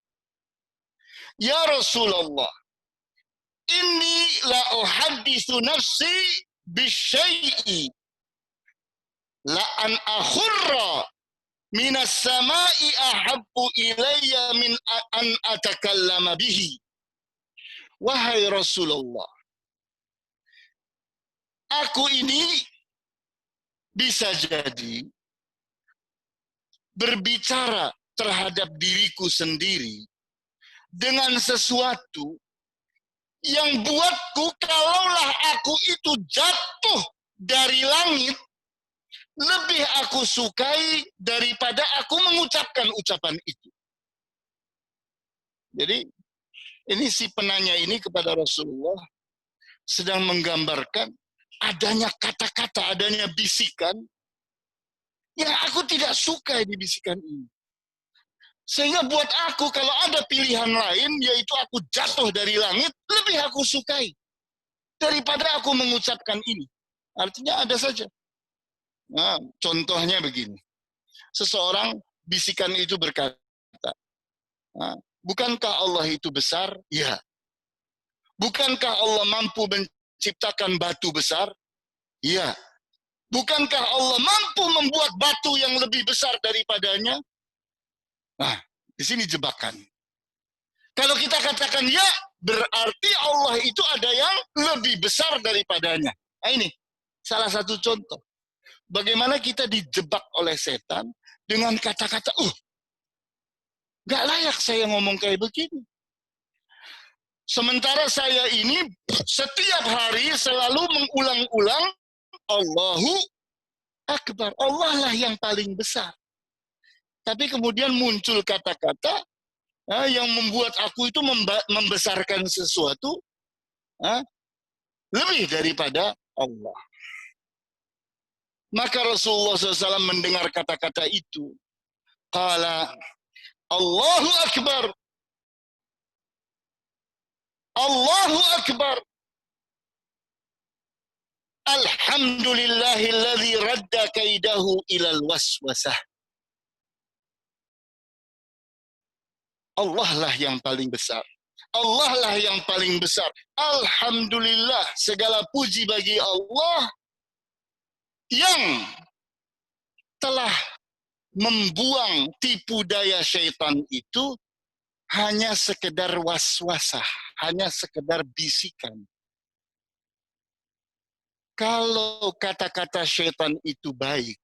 ya Rasulullah, inni la uhadditsu nafsi bisyai'i la an akhurra minas sama'i ahabbu ilayya min an atakallama bihi. Wahai Rasulullah, aku ini bisa jadi berbicara terhadap diriku sendiri dengan sesuatu yang buatku kalaulah aku itu jatuh dari langit, lebih aku sukai daripada aku mengucapkan ucapan itu. Jadi ini si penanya ini kepada Rasulullah sedang menggambarkan adanya kata-kata, adanya bisikan yang aku tidak suka di bisikan ini. Sehingga buat aku kalau ada pilihan lain, yaitu aku jatuh dari langit, lebih aku sukai daripada aku mengucapkan ini. Artinya ada saja. Nah, contohnya begini. Seseorang bisikan itu berkata, nah, bukankah Allah itu besar? Ya. Bukankah Allah mampu menciptakan batu besar? Ya. Bukankah Allah mampu membuat batu yang lebih besar daripadanya? Nah, di sini jebakan. Kalau kita katakan ya, berarti Allah itu ada yang lebih besar daripadanya. Nah, ini salah satu contoh. Bagaimana kita dijebak oleh setan dengan kata-kata, gak layak saya ngomong kayak begini. Sementara saya ini setiap hari selalu mengulang-ulang Allahu Akbar. Allah lah yang paling besar. Tapi kemudian muncul kata-kata yang membuat aku itu membesarkan sesuatu lebih daripada Allah. Maka Rasulullah SAW mendengar kata-kata itu. Qala Allahu Akbar. Allahu Akbar. Alhamdulillahilladzi radda kaidahu ilal waswasah. Allah lah yang paling besar. Allah lah yang paling besar. Alhamdulillah, segala puji bagi Allah yang telah membuang tipu daya syaitan itu hanya sekedar waswasah, hanya sekedar bisikan. Kalau kata-kata syaitan itu baik,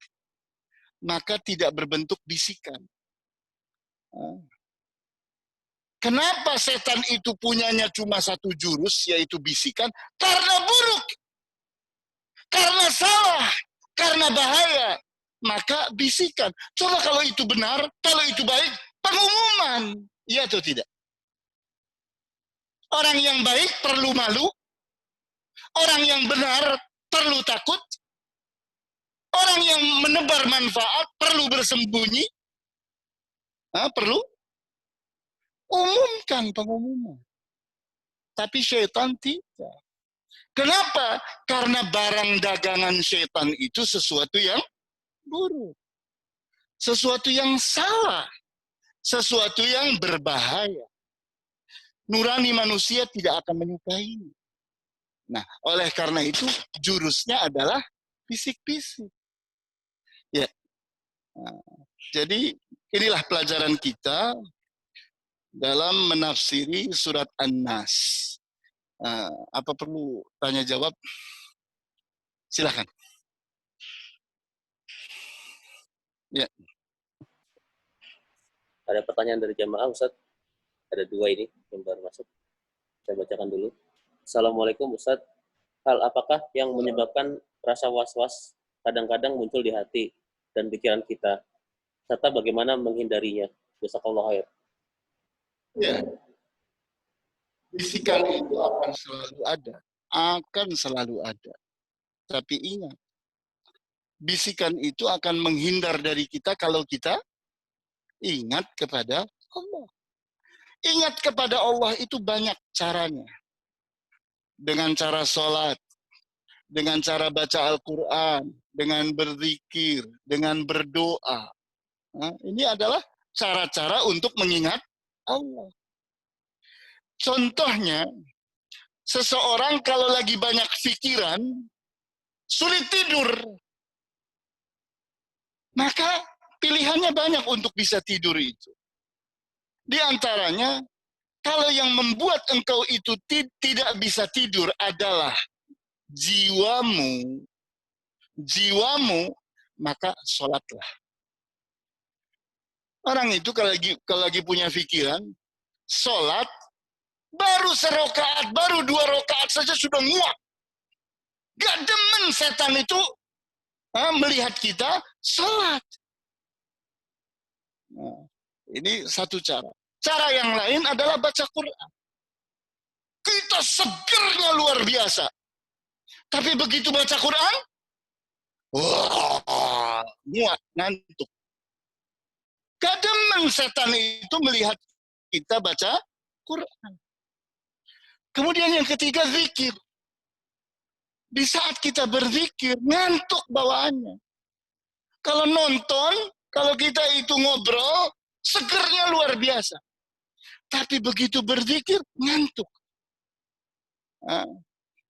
maka tidak berbentuk bisikan. Kenapa setan itu punyanya cuma satu jurus, yaitu bisikan? Karena buruk, karena salah, karena bahaya. Maka bisikan. Coba kalau itu benar, kalau itu baik, pengumuman. Iya atau tidak? Orang yang baik perlu malu, orang yang benar perlu takut, orang yang menebar manfaat perlu bersembunyi, perlu umumkan pengumuman. Tapi syaitan tidak. Kenapa? Karena barang dagangan syaitan itu sesuatu yang buruk. Sesuatu yang salah. Sesuatu yang berbahaya. Nurani manusia tidak akan menyukainya. Nah, oleh karena itu jurusnya adalah bisik-bisik. Ya. Nah, jadi inilah pelajaran kita dalam menafsiri surat An-Nas. Apa perlu tanya jawab? Silakan. Ya. Ada pertanyaan dari jamaah, Ustaz. Ada 2 ini yang baru masuk. Saya bacakan dulu. Assalamualaikum, Ustaz. Hal apakah yang menyebabkan rasa was-was kadang-kadang muncul di hati dan pikiran kita? Serta bagaimana menghindarinya? Jazakallahu khair. Ya. Bisikan itu akan selalu ada. Akan selalu ada. Tapi ingat, bisikan itu akan menghindar dari kita kalau kita ingat kepada Allah. Ingat kepada Allah itu banyak caranya. Dengan cara sholat, dengan cara baca Al-Quran, dengan berzikir, dengan berdoa. Nah, ini adalah cara-cara untuk mengingat Allah. Contohnya, seseorang kalau lagi banyak pikiran, sulit tidur. Maka pilihannya banyak untuk bisa tidur itu. Di antaranya, kalau yang membuat engkau itu tidak bisa tidur adalah jiwamu, maka sholatlah. Orang itu kalau lagi punya pikiran, sholat, baru serokaat, baru 2 rakaat saja sudah nguap. Gak demen setan itu melihat kita sholat. Nah, ini satu cara. Cara yang lain adalah baca Quran. Kita segernya luar biasa. Tapi begitu baca Quran, wah, muak, ngantuk. Kadang setan itu melihat kita baca Quran. Kemudian yang ketiga, zikir. Di saat kita berzikir, ngantuk bawaannya. Kalau nonton, kalau kita itu ngobrol, segernya luar biasa. Tapi begitu berzikir, ngantuk. Nah,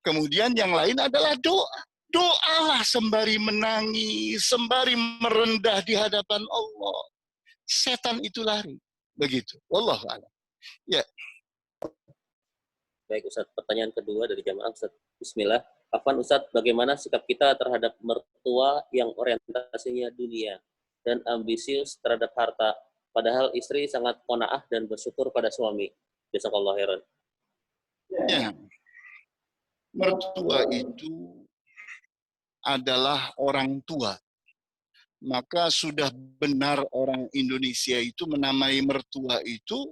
kemudian yang lain adalah doa. Doalah sembari menangis, sembari merendah di hadapan Allah. Setan itu lari. Begitu. Wallahu a'lam. Ya. Baik Ustaz, pertanyaan kedua dari jamaah Ustaz. Bismillah. Afwan Ustaz, bagaimana sikap kita terhadap mertua yang orientasinya dunia dan ambisius terhadap harta, padahal istri sangat qanaah dan bersyukur pada suami? Jazakallahu khairan. Ya. Mertua itu adalah orang tua. Maka sudah benar orang Indonesia itu menamai mertua itu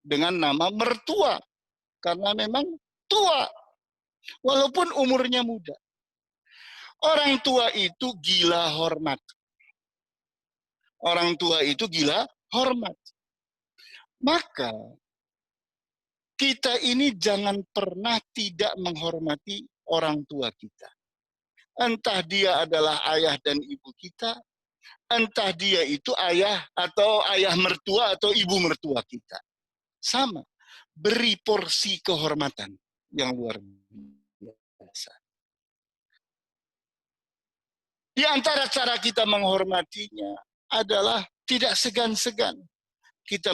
dengan nama mertua. Karena memang tua. Walaupun umurnya muda. Orang tua itu gila hormat. Orang tua itu gila hormat. Maka kita ini jangan pernah tidak menghormati orang tua kita. Entah dia adalah ayah dan ibu kita, entah dia itu ayah atau ayah mertua atau ibu mertua kita. Sama, beri porsi kehormatan yang luar biasa. Di antara cara kita menghormatinya adalah tidak segan-segan. Kita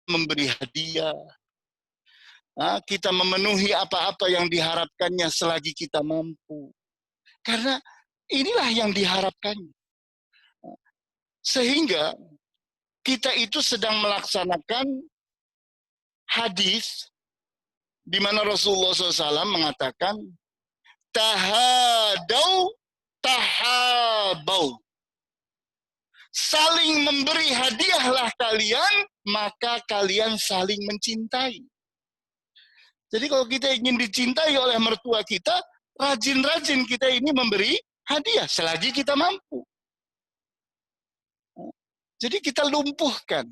memberi hadiah, kita memenuhi apa-apa yang diharapkannya selagi kita mampu. Karena inilah yang diharapkan. Sehingga kita itu sedang melaksanakan hadis di mana Rasulullah SAW mengatakan, tahadau tahabau. Saling memberi hadiahlah kalian, maka kalian saling mencintai. Jadi kalau kita ingin dicintai oleh mertua kita, rajin-rajin kita ini memberi hadiah selagi kita mampu. Jadi kita lumpuhkan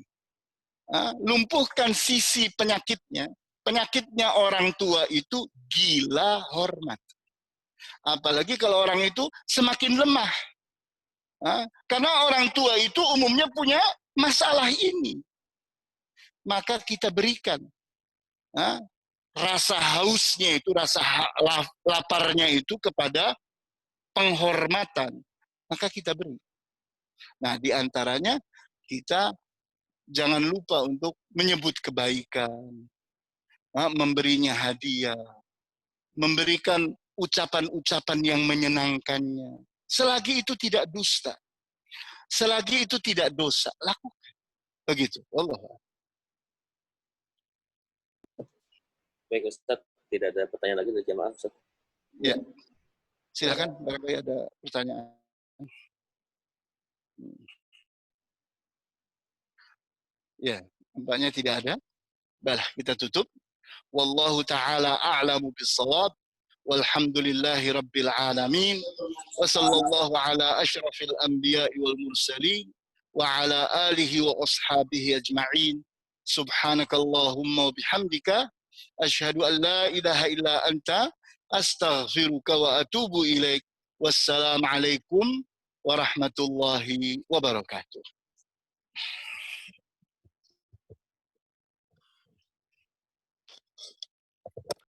sisi penyakitnya. Penyakitnya orang tua itu gila hormat. Apalagi kalau orang itu semakin lemah. Karena orang tua itu umumnya punya masalah ini. Maka kita berikan rasa hausnya itu, rasa laparnya itu kepada penghormatan. Maka kita beri. Nah, di antaranya kita jangan lupa untuk menyebut kebaikan, memberinya hadiah, memberikan ucapan-ucapan yang menyenangkannya. Selagi itu tidak dusta, selagi itu tidak dosa, lakukan. Begitu. Allah. Baik Ustaz, tidak ada pertanyaan lagi dari jamaah Ustaz. Ya, silakan barangkali ada pertanyaan. Ya, nampaknya tidak ada. Baiklah, kita tutup. Wallahu ta'ala a'lamu bis-shawab. Walhamdulillahi rabbil alamin. Wa sallallahu ala asyrafil anbiya'i wal mursalin wa ala alihi wa ashabihi ajma'in. Subhanakallahumma wa bihamdika asyhadu an la ilaha illa anta astaghfiruka wa atubu ilaik. Wassalamualaikum warahmatullahi wabarakatuh.